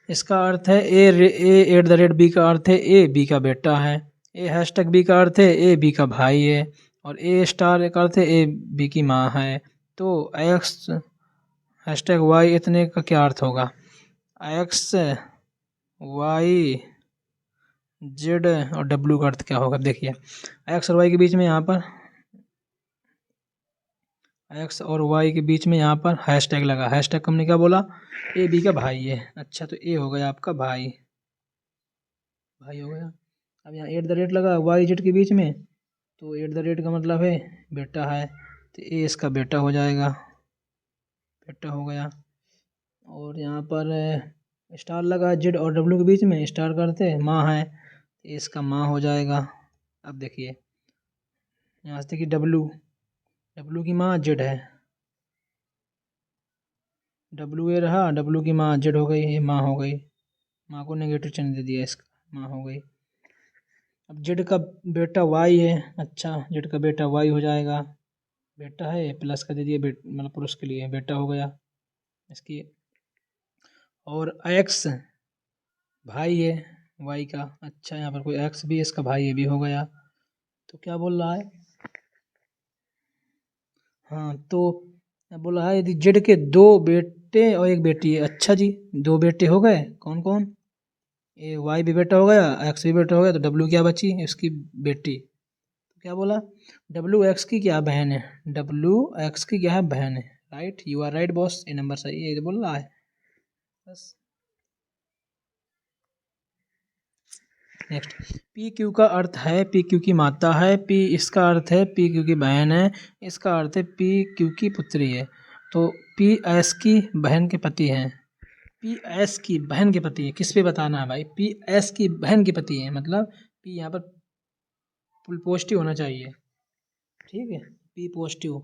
इसका अर्थ है A@B का अर्थ है A B का बेटा है, A#B का अर्थ है A B का भाई है, और A* का अर्थ है A B की माँ है। तो X#Y इतने का क्या अर्थ होगा? X Y Z और W का अर्थ क्या होगा? देखिए X और Y के बीच में यहाँ पर, X और Y के बीच में यहाँ पर हैशटैग लगा, हैशटैग हमने क्या बोला? A B का भाई है। अच्छा, तो A हो गया आपका भाई, भाई हो गया। अब यहाँ @ लगा YZ के बीच में, तो @ का मतलब है बेटा है, तो A इसका बेटा हो जाएगा, बेटा हो गया। और यहाँ पर स्टार लगा Z और W के बीच में, स्टार करते माँ है, तो इसका माँ हो जाएगा। अब देखिए यहाँ से देखिए W की माँ Z है, W ये रहा, W की माँ Z हो गई, ये माँ हो गई, माँ को नेगेटिव चिन्ह दे दिया, इसका माँ हो गई। अब Z का बेटा Y है, अच्छा Z का बेटा Y हो जाएगा, बेटा है प्लस का दे दिया, मतलब पुरुष के लिए बेटा हो गया इसकी। और X भाई है Y का, अच्छा यहाँ पर कोई X भी इसका भाई है, भी हो गया। तो क्या बोल रहा है? हाँ, तो बोल रहा है यदि Z के 2 बेटे और 1 बेटी है। अच्छा जी, 2 बेटे हो गए, कौन कौन? Y भी बेटा हो गया, X भी बेटा हो गया, तो W क्या बची? इसकी बेटी। तो क्या बोला? WX की क्या बहन है? WX की क्या है? बहन है। Right, you are right boss, ये नंबर सही है, ये बोल रहा है बस। नेक्स्ट, PQ का अर्थ है PQ की माता है, P इसका अर्थ है PQ की बहन है, इसका अर्थ है PQ की पुत्री है। तो PS की बहन के पति हैं, PS की बहन के पति है, किस पे बताना है भाई? PS की बहन के पति है, मतलब P यहाँ पर फुल पॉजिटिव होना चाहिए, ठीक है, P पॉजिटिव।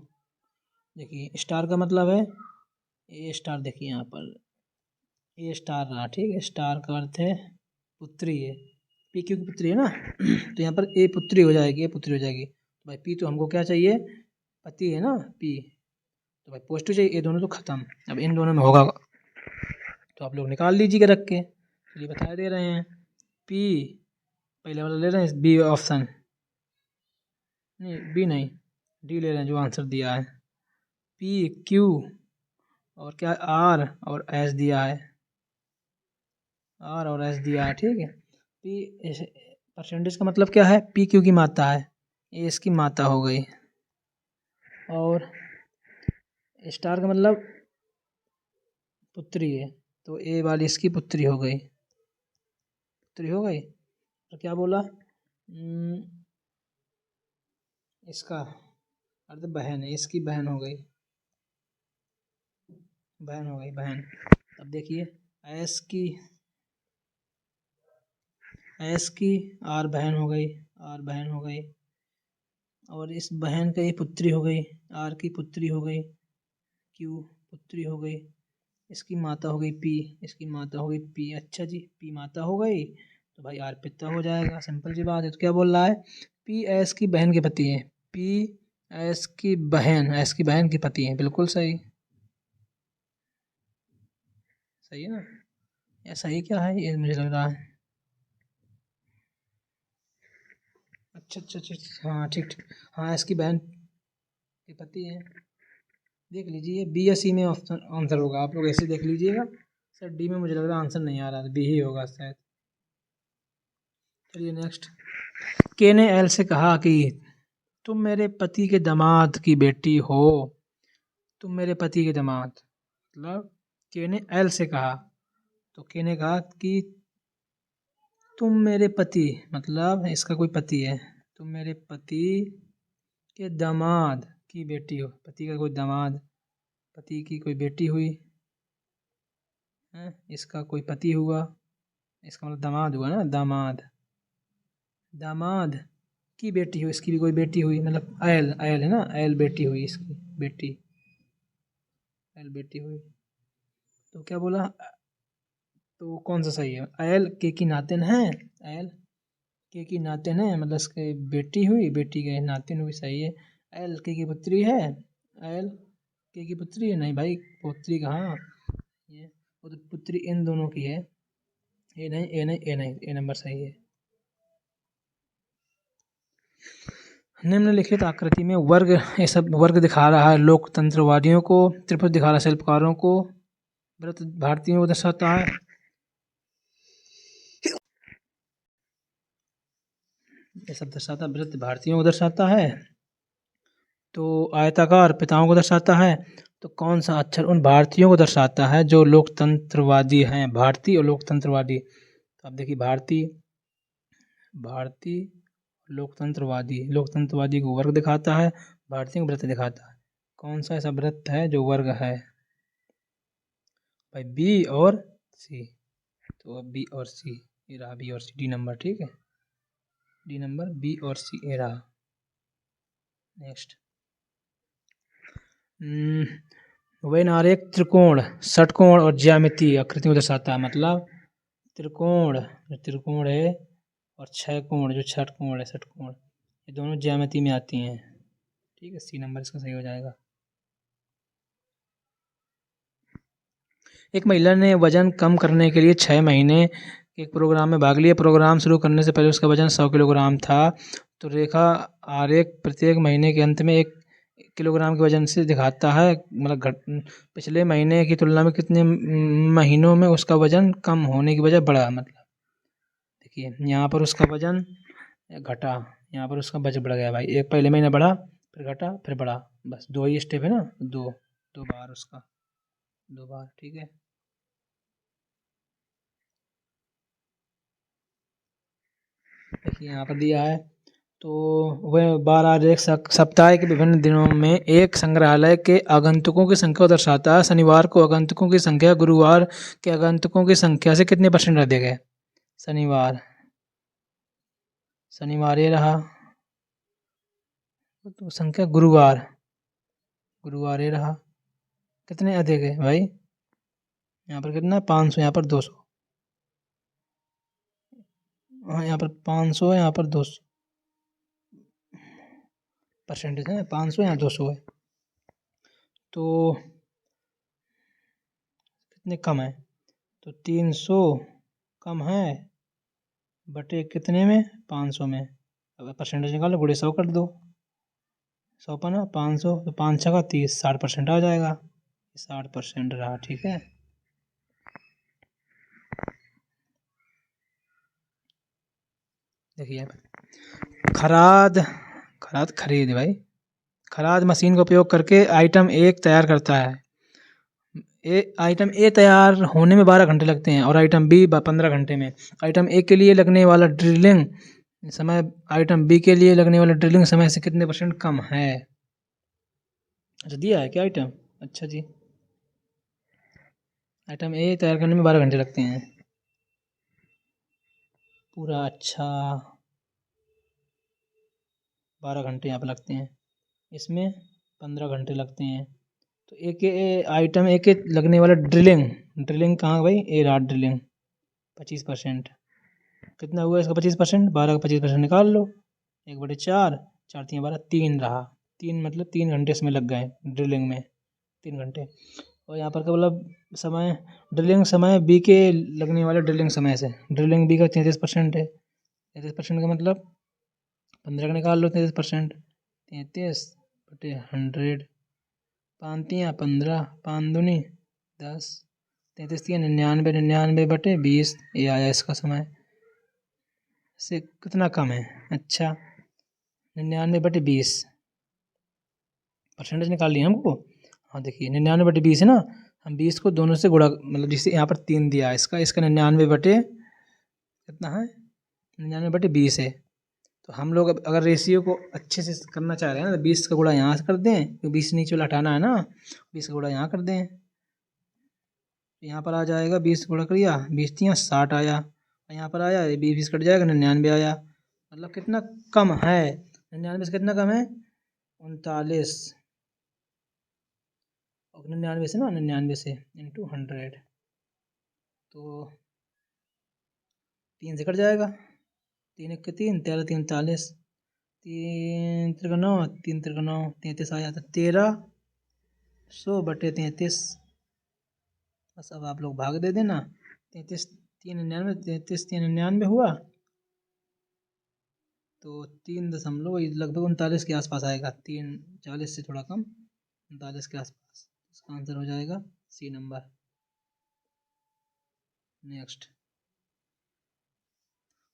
देखिए स्टार का मतलब है A*, देखिए यहाँ पर A* रहा, ठीक है, स्टार का अर्थ है पुत्री है, PQ की पुत्री है ना तो यहाँ पर A पुत्री हो जाएगी, A पुत्री हो जाएगी। तो भाई P तो हमको क्या चाहिए? पति है ना P, तो भाई पॉजिटिव चाहिए, ये दोनों तो खत्म। अब इन दोनों में होगा तो आप लोग निकाल लीजिएगा रख के, चलिए बता दे रहे हैं। P पहले वाला ले रहे हैं, B ऑप्शन, नहीं B नहीं, D ले रहे हैं जो आंसर दिया है। PQ और क्या R और S दिया है, R और S दिया है, ठीक है। P परसेंटेज का मतलब क्या है? PQ की माता है, ये इसकी माता हो गई, और स्टार का मतलब पुत्री है, तो A वाली इसकी पुत्री हो गई, पुत्री हो गई। तो क्या बोला? इसका अर्थ बहन है, इसकी बहन हो गई, बहन हो गई, बहन। अब देखिए S की R बहन हो गई, R बहन हो गई, और इस बहन का ये पुत्री हो गई, R की पुत्री हो गई, Q पुत्री हो गई, इसकी माता हो गई P, इसकी माता हो गई P। अच्छा जी, P माता हो गई तो भाई R पिता हो जाएगा, सिंपल सी बात है। तो क्या बोल रहा है? P S की बहन के पति है, P S की बहन के पति है, बिल्कुल सही, सही है ना? या सही क्या है ये मुझे लग रहा है। अच्छा अच्छा अच्छा, हाँ ठीक ठीक, हाँ इसकी बहन के पति हैं, देख लीजिए बी या सी में ऑप्शन आंसर होगा, आप लोग ऐसे देख लीजिएगा। सर डी में मुझे लग रहा है आंसर नहीं आ रहा, बी ही होगा शायद। चलिए नेक्स्ट। के ने एल से कहा कि तुम मेरे पति के दामाद की बेटी हो। तुम मेरे पति के दामाद, मतलब के ने एल से कहा, तो के ने कहा कि तुम मेरे पति, मतलब इसका कोई पति है, तुम मेरे पति के दामाद की बेटी हो। पति का कोई दामाद, पति की कोई बेटी हुई है, इसका कोई पति हुआ, इसका मतलब दामाद हुआ ना, दामाद। दामाद की बेटी हुई, इसकी भी कोई बेटी हुई, मतलब एल, एल है ना, एल बेटी हुई, इसकी बेटी, एल बेटी हुई। तो क्या बोला, तो कौन सा सही है? एल के की नातिन है, एल के की नातिन है, मतलब इसके बेटी हुई, बेटी के नातिन हुई, सही है। एल के की पुत्री है, एल के की पुत्री है, नहीं भाई पुत्री कहाँ, ये वो तो पुत्री इन दोनों की है। ए नहीं, ए नहीं, ए नहीं, ए नंबर सही है। निम्नलिखित आकृति में वर्ग, ये सब वर्ग दिखा रहा है लोकतंत्रवादियों को, त्रिभुज दिखा रहा है शिल्पकारों को, वृत्त भारतीयों को दर्शाता है, ये सब दर्शाता है, वृत्त भारतीयों को दर्शाता है, तो आयताकार पिताओं को दर्शाता है। तो कौन सा अक्षर उन भारतीयों को दर्शाता है जो लोकतंत्रवादी हैं? भारतीय और लोकतंत्रवादी, तो अब देखिए भारतीय, भारतीय लोकतंत्रवादी, लोकतंत्रवादी को वर्ग दिखाता है, भारतीय को वृत्त दिखाता है। कौन सा ऐसा वृत्त है जो वर्ग है भाई? बी और सी, तो अब बी और सी, ये रहा बी और सी, डी नंबर, ठीक है, डी नंबर बी और सी ये रहा। नेक्स्ट, वेन आरेख त्रिकोण, षटकोण और ज्यामिति आकृति को दर्शाता है, मतलब त्रिकोण, जो त्रिकोण है, और छह कोण जो षटकोण है, षटकोण, ये दोनों ज्यामिति में आती हैं, ठीक है, सी नंबर इसका सही हो जाएगा। एक महिला ने वजन कम करने के लिए 6 महीने एक प्रोग्राम में भाग लिया। प्रोग्राम शुरू करने से पहले उसका वजन 100 किलोग्राम था। तो रेखा आरेख प्रत्येक महीने के अंत में 1 किलोग्राम के वजन से दिखाता है, मतलब पिछले महीने की तुलना में कितने महीनों में उसका वजन कम होने की वजह बढ़ा। मतलब देखिए यहाँ पर उसका वजन घटा, यहाँ पर उसका वजन बढ़ गया भाई, एक पहले महीना बढ़ा, फिर घटा, फिर बढ़ा, बस 2 ही स्टेप है ना, दो बार उसका, 2 बार, ठीक है। देखिए यहाँ पर दिया है, तो वह 12 एक सप्ताह के विभिन्न दिनों में एक संग्रहालय के आगंतुकों की संख्या को दर्शाता है। शनिवार को आगंतुकों की संख्या गुरुवार के आगंतुकों की संख्या से कितने % अधिक है? शनिवार, शनिवार ये रहा, तो संख्या गुरुवार, गुरुवार ये रहा, कितने अधिक है भाई? यहाँ पर कितना, 500, यहाँ पर 200, हाँ यहाँ पर 500 है, यहाँ पर 200 % है, 500 यहाँ 200 है, तो कितने कम है? तो 300 कम है बटे कितने में, 500 में, अब % निकालो, गुणे 100 कर दो, 100 पर ना 500, तो 5 छका 30, 60% आ जाएगा, 60% रहा, ठीक है। देखिए खराद, खराद खरीद भाई, खराद मशीन का उपयोग करके आइटम 1 तैयार करता है। आइटम ए तैयार होने में 12 घंटे लगते हैं और आइटम बी 15 घंटे में। आइटम ए के लिए लगने वाला ड्रिलिंग समय आइटम बी के लिए लगने वाला ड्रिलिंग समय से कितने % कम है? अच्छा दिया है क्या आइटम, अच्छा जी, आइटम ए तैयार करने में 12 घंटे लगते हैं पूरा, अच्छा 12 घंटे यहाँ पर लगते हैं, इसमें 15 घंटे लगते हैं। तो एक आइटम एक लगने वाला ड्रिलिंग, ड्रिलिंग कहाँ भाई, ए रहा ड्रिलिंग, 25%, कितना हुआ इसका 25%, 12 का 25% निकाल लो, 1/4, 4 3 12, 3 रहा, 3 मतलब 3 घंटे इसमें लग गए ड्रिलिंग में, 3 घंटे। और यहाँ पर क्या मतलब समय, ड्रिलिंग समय बी के लगने वाले ड्रिलिंग समय से, ड्रिलिंग बी का 33% है, 33% का मतलब 15 का निकाल लो, 33%, 33/100, पाँच तियाँ 15, पाँच दूनी 10, 33 तियाँ 99, 99 बटे 20, ये आया इसका समय। से कितना कम है? अच्छा 99 बटे 20 परसेंटेज निकाल लिया हमको। हाँ देखिए 99 बटे 20 है ना, हम 20 को दोनों से गुणा, मतलब जिसे यहाँ पर 3 दिया है इसका 99 बटे कितना है, 99 बटे 20 है। तो हम लोग अब अगर रेशियो को अच्छे से करना चाह रहे हैं ना, तो 20 का गुणा यहाँ से कर दें, तो 20 नीचे वाला हटाना है ना, 20 का गुणा यहाँ कर दें, यहाँ पर आ जाएगा 20 गुणा करिया 20 तियाँ 60 आया, यहाँ पर आया 20 कट जाएगा 99 आया। मतलब कितना कम है, 99 से कितना कम है, 39, और 99 से ना, 99 से इंटू 100, तो 3 से कट जाएगा, 3 एक के 3, 13 3 39, 3 त्रिक 9, 3 त्रिक 9 33 आया, तो 1300 बटे 33। बस अब आप लोग भाग दे देना, 33 3 99, 33 3 99 हुआ, तो 3 लगभग 39 के आसपास आएगा, 340 से थोड़ा कम, 39 के आसपास। इसका आंसर हो जाएगा सी नंबर। नेक्स्ट,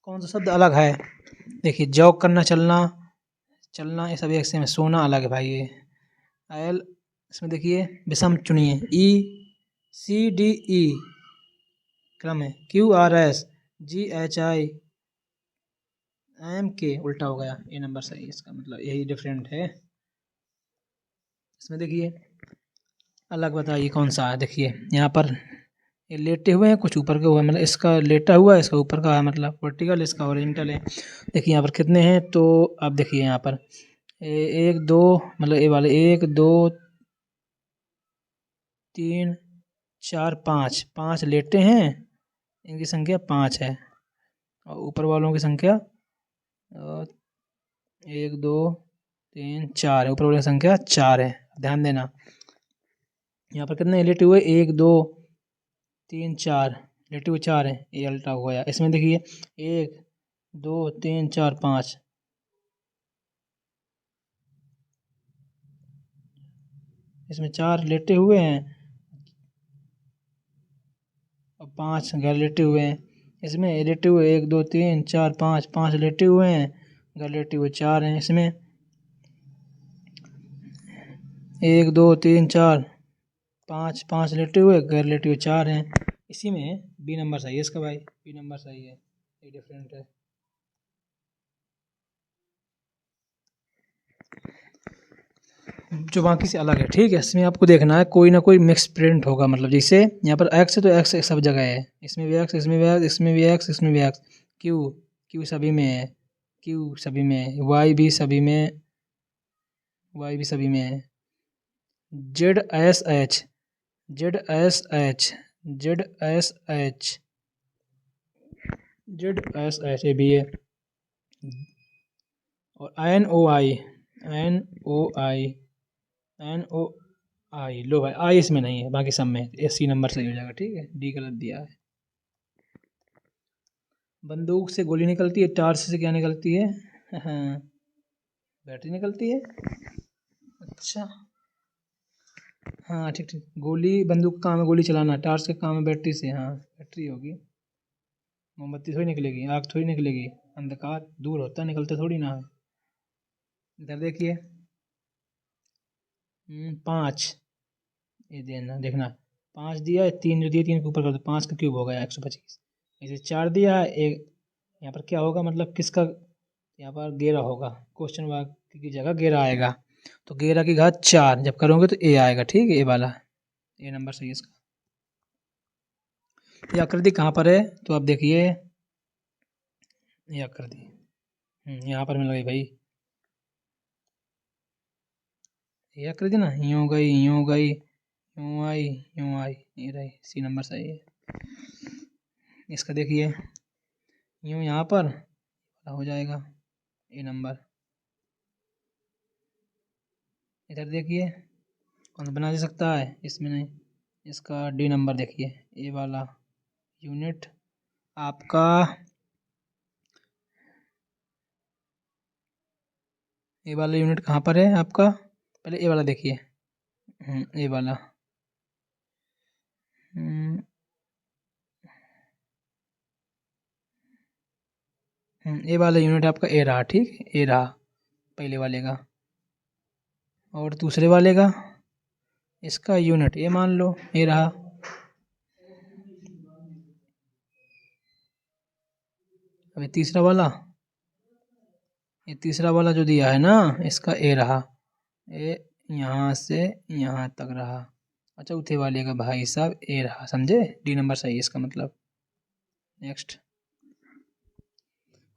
कौन सा शब्द अलग है? देखिए जॉग करना, चलना ये सब एक से में, सोना अलग है भाई ये। एल, इसमें देखिए विषम चुनिए, ई सी डी ई क्रम है, Q R S G H I am के उल्टा हो गया, ये नंबर सही है इसका, मतलब यही डिफरेंट है। इसमें देखिए अलग बताइए कौन सा है। देखिए यहाँ पर ये लेटे हुए हैं, कुछ ऊपर के हुए, मतलब इसका लेटा हुआ है, इसका ऊपर का है, मतलब वर्टिकल, इसका ओरिजेंटल है। देखिए यहाँ पर कितने हैं, तो आप देखिए यहाँ पर एक दो, मतलब ये वाले 1 2 3 4 5, 5 लेटे हैं, इनकी संख्या 5 है, और ऊपर वालों की संख्या 1 2 3 4 है, ऊपर वालों की संख्या 4 है। ध्यान देना यहाँ पर कितने लेटे हुए, 1 2 3 4 लेटे हुए 4 है, ये अल्टा हो गया। इसमें देखिए 1 2 3 4 5, इसमें 4 लेटे हुए हैं और 5 घर लेटे हुए हैं। इसमें लेटे हुए 1 2 3 4 5, 5 लेटे हुए हैं, घर लेटे हुए 4 हैं। इसमें 1 2 3 4 5, 5 लेटे हुए, घर लेटे हुए 4 हैं। इसी में बी नंबर सही है इसका भाई, बी नंबर सही है, ये डिफरेंट है। जो बाकी से अलग है, ठीक है। इसमें आपको देखना है कोई ना कोई मिक्स प्रिंट होगा, मतलब जैसे यहाँ पर एक्स है तो एक्स सब जगह है, इसमें भी एक्स, इसमें भी एक्स, इसमें भी एक्स, इसमें भी एक्स, क्यू, क्यू सभी में है, क्यू सभी में है, वाई भी सभी में, वाई भी सभी में है, Z S H, Z S H, Z S H, Z S H ये भी है, और एन ओ आई, एन ओ आई, एन ओ आई, लो भाई आई इसमें नहीं है, बाकी सब में है, सी नंबर सही हो जाएगा, ठीक है। डी गलत दिया है। बंदूक से गोली निकलती है, टार्च से क्या निकलती है? हाँ, बैटरी निकलती है। अच्छा हाँ ठीक ठीक, गोली बंदूक का काम है गोली चलाना, टार्च का काम है बैटरी से, हाँ बैटरी होगी, मोमबत्ती थोड़ी निकलेगी, आग थोड़ी निकलेगी, अंधकार दूर होता है, निकलता थोड़ी ना है। इधर देखिए 5, ये देना देखना, 5 दिया है, 3 जो दिया 3 के ऊपर कर दो, 5 का क्यूब हो गया 125। इसे 4 दिया है, एक यहाँ पर क्या होगा, मतलब किसका, यहाँ पर घेरा होगा, क्वेश्चन मार्क की जगह घेरा आएगा, तो घेरा की घात 4 जब करोगे तो ए आएगा, ठीक है, ए वाला, ए नंबर सही है इसका। ये आकृति कहाँ पर है, तो आप देखिए ये आकृति यहाँ पर मिल गई भाई, ये आकृति ना, यूँ गई यूँ गई, यूँ आई यूँ आई, ये रही, सी नंबर सही है इसका। देखिए यूँ यहाँ पर हो जाएगा ए नंबर। इधर देखिए कौन सा बना जा सकता है, इसमें नहीं, इसका डी नंबर देखिए, ए वाला यूनिट आपका, ए वाला यूनिट कहाँ पर है आपका, पहले ए वाला देखिए, ए वाला हम्म, ए वाला यूनिट आपका ए रहा, ठीक, ए रहा पहले वाले का। और दूसरे वाले का इसका यूनिट ए मान लो, ए रहा। अभी तीसरा वाला जो दिया है ना, इसका ए रहा, ए यहाँ से यहाँ तक रहा। और चौथे वाले का भाई साहब ए रहा, समझे, डी नंबर सही है इसका मतलब। नेक्स्ट,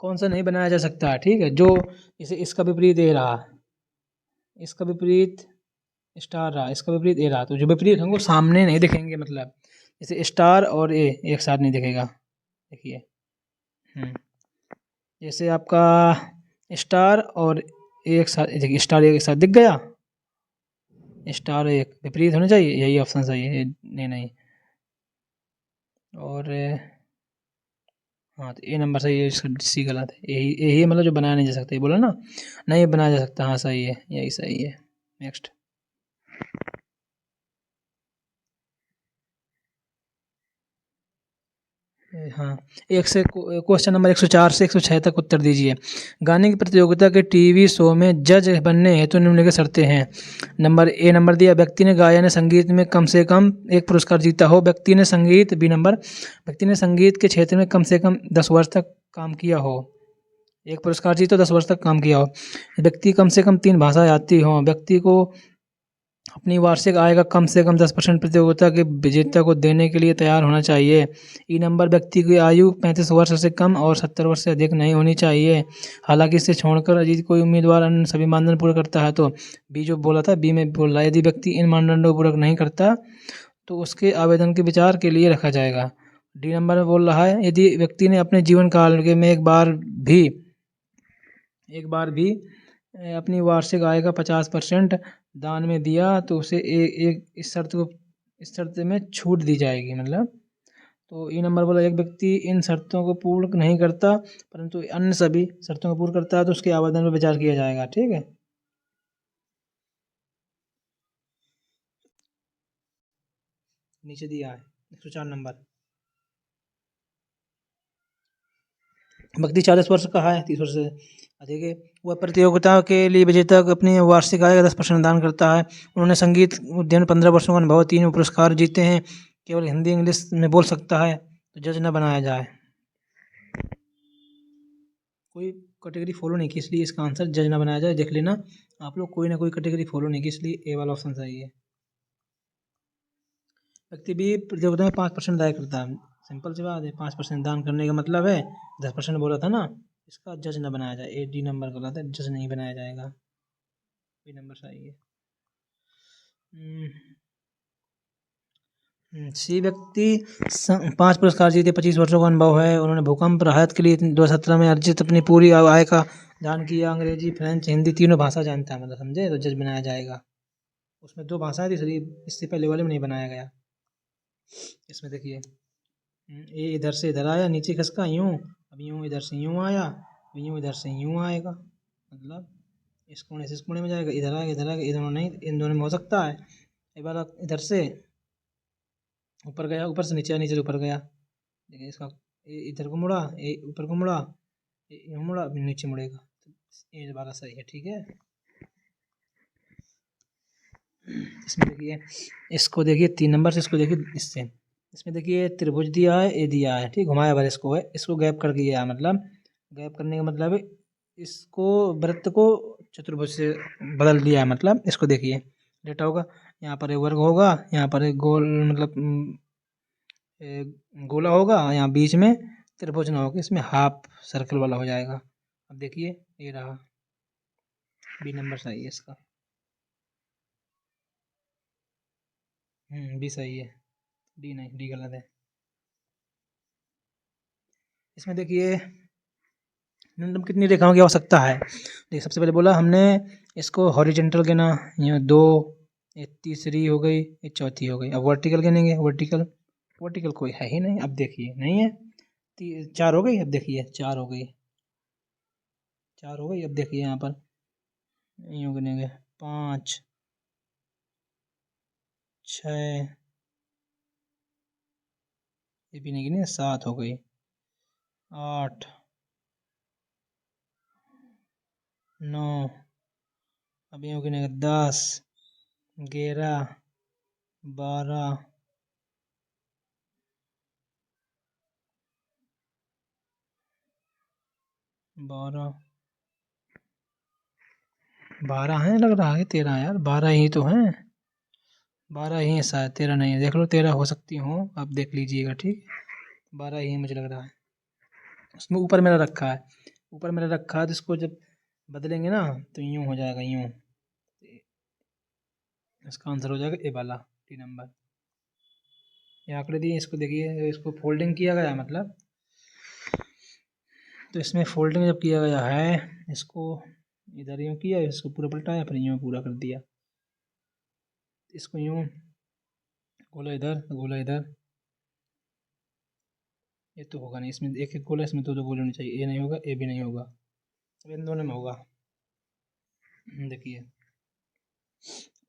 कौन सा नहीं बनाया जा सकता है, ठीक है, जो इसे इसका विपरीत ए रहा, इसका विपरीत स्टार रहा, इसका विपरीत ए रहा, तो जो विपरीत होंगे वो सामने नहीं दिखेंगे, मतलब जैसे स्टार और ए एक साथ नहीं दिखेगा। देखिए जैसे आपका स्टार और ए एक साथ, देखिए स्टार एक साथ दिख गया, स्टार एक विपरीत होना चाहिए, यही ऑप्शन सही है। नहीं और हाँ, तो ए नंबर सही है, इसका सी गलत है। यही यही मतलब जो बनाया नहीं जा सकता, ये बोला ना, नहीं बनाया जा सकता, हाँ सही है, यही सही है। नेक्स्ट, हाँ, एक से क्वेश्चन नंबर 104 से 106 तक उत्तर दीजिए। गाने की प्रतियोगिता के टीवी शो में जज बनने हेतु निम्नलिखित शर्तें हैं। नंबर दिया, व्यक्ति ने गायन संगीत में कम से कम एक पुरस्कार जीता हो, व्यक्ति ने संगीत के क्षेत्र में कम से कम 10 वर्ष तक काम किया हो, एक पुरस्कार जीतो, 10 वर्ष तक काम किया हो, व्यक्ति कम से कम 3 भाषाएं आती हो, व्यक्ति को अपनी वार्षिक आय का कम से कम 10% प्रतियोगिता के विजेता को देने के लिए तैयार होना चाहिए। ई नंबर, व्यक्ति की आयु 35 वर्ष से कम और 70 वर्ष से अधिक नहीं होनी चाहिए। हालांकि इसे छोड़कर यदि कोई उम्मीदवार अन्य सभी मानदंड पूरे करता है तो, बी जो बोला था, बी में बोल रहा है, यदि व्यक्ति इन मानदंडों को पूरा नहीं करता तो उसके आवेदन के विचार के लिए रखा जाएगा। डी नंबर में बोल रहा है, यदि व्यक्ति ने अपने जीवन काल में एक बार भी अपनी वार्षिक आय का 50% दान में दिया तो उसे एक इस शर्त में छूट दी जाएगी, मतलब। तो ई नंबर बोला, एक व्यक्ति इन शर्तों को पूर्ण नहीं करता परंतु अन्य सभी शर्तों को पूर्ण करता है तो उसके आवेदन पर विचार किया जाएगा, ठीक है। नीचे दिया है 104 नंबर, व्यक्ति 40 वर्ष का है, 30 वर्ष से अधिक है, वह प्रतियोगिता के लिए विजेता को अपनी वार्षिक आय का 10% दान करता है। उन्होंने संगीत उद्यम में 15 वर्षों का अनुभव, 3 पुरस्कार जीते हैं, केवल हिंदी इंग्लिश में बोल सकता है तो जज न बनाया जाए। कोई कैटेगरी फॉलो नहीं की, इसलिए इसका आंसर जज न बनाया जाए। देख लेना आप लोग, कोई ना कोई कैटेगरी फॉलो नहीं की, इसलिए ए वाला ऑप्शन सही है। व्यक्ति भी प्रतियोगिता में 5% दान करता है, सिंपल सी बात है, 5% दान करने का मतलब है 10% बोला था ना, इसका जज न बनाया जाए। ए डी नंबर गलत है, जज नहीं बनाया जाएगा, बी नंबर सही है। सी व्यक्ति 5 पुरस्कार जीते, 25 वर्षों का अनुभव है, उन्होंने भूकंप राहत के लिए 2017 में अर्जित अपनी पूरी आय का दान किया, अंग्रेजी, फ्रेंच, हिंदी तीनों भाषा जानता है, मतलब समझे, तो जज बनाया जाएगा। उसमें 2 भाषाएं थी, इसलिए इससे पहले वाले में नहीं बनाया गया। इसमें देखिए, ये इधर से इधर आया, नीचे खसका यूँ, अब यूँ इधर से यूँ आया, यूँ इधर से यूँ आएगा, मतलब इस कोने से इस कोने में जाएगा, इधर आएगा, इधर आएगा, इधर नहीं, इन दोनों में हो सकता है। एक बार इधर से ऊपर गया, ऊपर से नीचे आया, नीचे से ऊपर गया, देखिए इसका इधर को मुड़ा, ऊपर को मुड़ा, यूँ मुड़ा, नीचे मुड़ेगा, तो ये वाला सही है, ठीक है। इसमें देखिए, इसको देखिए 3 नंबर से, इसको देखिए इससे, इसमें देखिए त्रिभुज दिया है, ए दिया है, ठीक, घुमाया भर इसको है, इसको गैप कर दिया है, मतलब गैप करने का मतलब है इसको वृत्त को चतुर्भुज से बदल दिया है, मतलब इसको देखिए डेटा होगा, यहाँ पर एक वर्ग होगा, यहाँ पर एक गोल, मतलब गोला होगा, यहाँ बीच में त्रिभुज ना होगा, इसमें हाफ सर्कल वाला हो जाएगा। अब देखिए ये रहा, बी नंबर सही है इसका, बी सही है, डी नहीं, डी गलत है। इसमें देखिए न्यूनतम कितनी रेखाओं की आवश्यकता है। देखिए सबसे पहले बोला हमने इसको हॉरिजेंटल गिना, ये 2, ये तीसरी हो गई, ये चौथी हो गई। अब वर्टिकल गिनेंगे, वर्टिकल कोई है ही नहीं, अब देखिए नहीं है, 4 हो गई, अब देखिए 4 हो गई, 4 हो गई, अब देखिए यहाँ पर यूँ गिनेंगे 5, छः, ये भी नहीं गिने, 7 हो गई, 8, 9, अभी हो गिने 10, 11, 12, 12 हैं, लग रहा है 13 यार, 12 ही तो हैं, 12 ही है शायद, 13 नहीं है, देख लो 13 हो सकती हो, आप देख लीजिएगा, ठीक, 12 ही मुझे लग रहा है। उसमें ऊपर मेरा रखा है, ऊपर मेरा रखा है, तो इसको जब बदलेंगे ना तो यूँ हो जाएगा, यूँ, इसका आंसर हो जाएगा ए वाला, टी नंबर। ये आंकड़े दिए, इसको देखिए, इसको फोल्डिंग किया गया मतलब, तो इसमें फोल्डिंग जब किया गया है, इसको इधर यूँ किया, इसको पूरा पलटाया, फिर यूँ पूरा कर दिया, इसको यूँ गोला इधर, गोला इधर, ये तो होगा नहीं, इसमें एक एक गोला, इसमें दो दो गोले होने चाहिए, ये नहीं होगा, ये भी नहीं होगा, अब इन दोनों में होगा। देखिए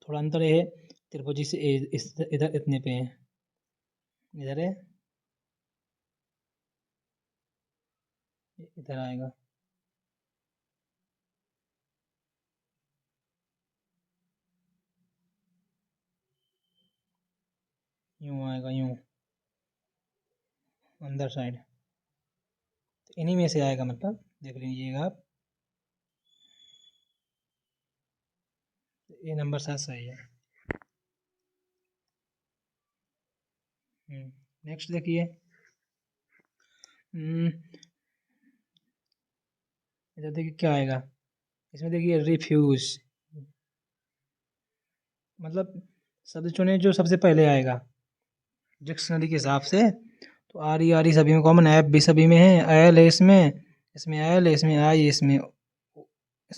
थोड़ा अंतर है, त्रिभुजी से इस इधर इतने पे है, इधर है, इधर आएगा, यूँ आएगा, यूँ अंदर साइड, तो इन्हीं में से आएगा, मतलब देख लीजिएगा आप, ये नंबर 7 सही है। नेक्स्ट देखिए, इधर देखिए क्या आएगा, इसमें देखिए रिफ्यूज, मतलब शब्द चुने जो सबसे पहले आएगा डिक्शनरी के हिसाब से, तो आर ई सभी में कॉमन, एफ भी सभी में है, एल है इसमें, इसमें एल है, इसमें आई, इसमें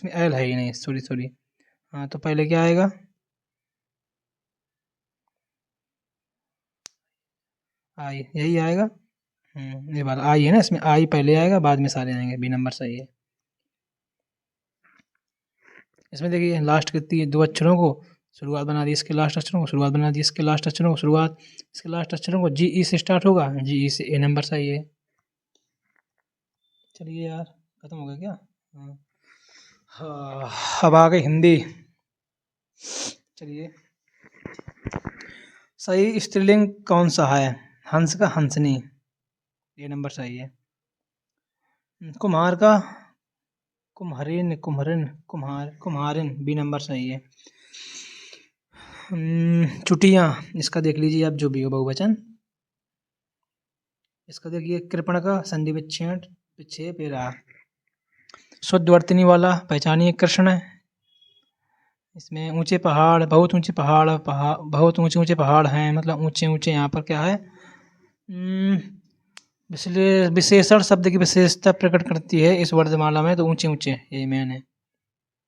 एल है ही नहीं, सॉरी सॉरी, हाँ तो पहले क्या आएगा, आई, यही आएगा, ये बात आई है ना, इसमें आई पहले आएगा, बाद में सारे आएंगे, बी नंबर सही है। इसमें देखिए लास्ट के दो अक्षरों को शुरुआत बना दी, इसके लास्ट अक्षरों को शुरुआत बना दी, इसके लास्ट अक्षरों को शुरुआत, इसके लास्ट अक्षरों को जी ई से स्टार्ट होगा, जी ई से, ए नंबर सही है। चलिए यार, खत्म हो गया क्या, हाँ अब आ गई हिंदी। चलिए, सही स्त्रीलिंग कौन सा है, हंस का हंसनी, ये नंबर सही है। कुम्हार का कुम्हारिन, कुम्हरिन, कुम्हारिन, बी नंबर सही है। चुटियाँ, इसका देख लीजिए आप, जो भी हो बहुवचन, इसका देखिए कृपण का संधि विच्छेद, विक्षेप, ये रहा। शुद्ध वर्तनी वाला पहचानिए, कृष्ण है, इसमें ऊंचे पहाड़, बहुत ऊंचे पहाड़, बहुत ऊंचे ऊंचे पहाड़ हैं, मतलब ऊंचे ऊंचे, यहाँ पर क्या है, इसलिए विशेषण शब्द की विशेषता प्रकट करती है इस वर्णमाला में, तो ऊंचे ऊंचे, यही मेन है।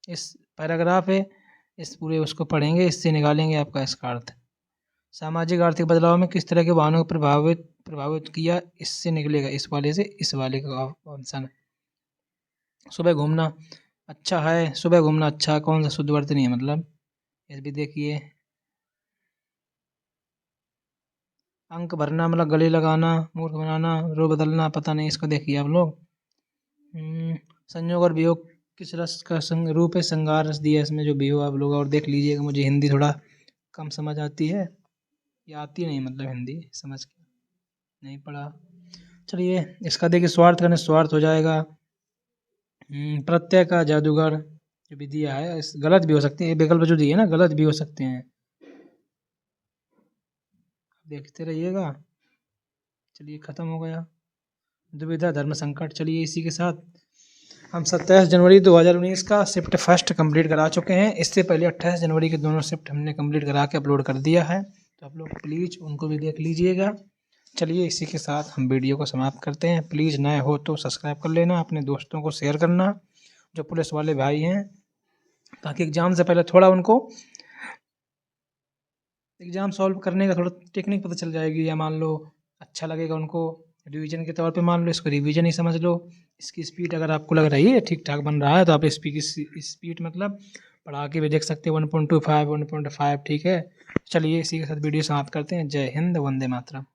इस पैराग्राफ है, इस पूरे उसको पढ़ेंगे, इससे निकालेंगे आपका इसका अर्थ। सामाजिक आर्थिक बदलाव में किस तरह के वाहनों को प्रभावित किया, इससे निकलेगा, इस वाले से इस वाले का ऑप्शन। सुबह घूमना अच्छा है, सुबह घूमना अच्छा है, कौन सा शुद्ध वर्तनी है, मतलब इस भी देखिए। अंक भरना मतलब गले लगाना, मूर्ख बनाना, रो बदलना, पता नहीं, इसको देखिए आप लोग। संयोग और वियोग किस रस का रूप है, श्रृंगार रस दिया इसमें, जो भी हो आप लोग और देख लीजिएगा। मुझे हिंदी थोड़ा कम समझ आती है, या आती नहीं, मतलब हिंदी समझ के नहीं पढ़ा। चलिए, इसका देखिए स्वार्थ का निस्वार्थ हो जाएगा। प्रत्यय का जादूगर, जो भी दिया है, इस गलत भी हो सकते हैं, विकल्प जो दिए ना गलत भी हो सकते हैं, देखते रहिएगा। चलिए, खत्म हो गया। दुविधा धर्म संकट। चलिए, इसी के साथ हम 27 जनवरी 2019 का शिफ्ट फर्स्ट कंप्लीट करा चुके हैं। इससे पहले 28 जनवरी के दोनों शिफ्ट हमने कंप्लीट करा के अपलोड कर दिया है, तो आप लोग प्लीज़ उनको भी देख लीजिएगा। चलिए, इसी के साथ हम वीडियो को समाप्त करते हैं। प्लीज़ नए हो तो सब्सक्राइब कर लेना, अपने दोस्तों को शेयर करना जो पुलिस वाले भाई हैं, ताकि एग्ज़ाम से पहले थोड़ा उनको एग्ज़ाम सॉल्व करने का थोड़ा टेक्निक पता चल जाएगी, या मान लो अच्छा लगेगा उनको रिवीजन के तौर पे, मान लो इसको रिवीजन ही समझ लो। इसकी स्पीड अगर आपको लग रही है ठीक ठाक बन रहा है, तो आप स्पीड मतलब पढ़ा के भी देख सकते हैं 1.25 1.5। ठीक है, चलिए इसी के साथ वीडियो समाप्त करते हैं। जय हिंद, वंदे मातरम।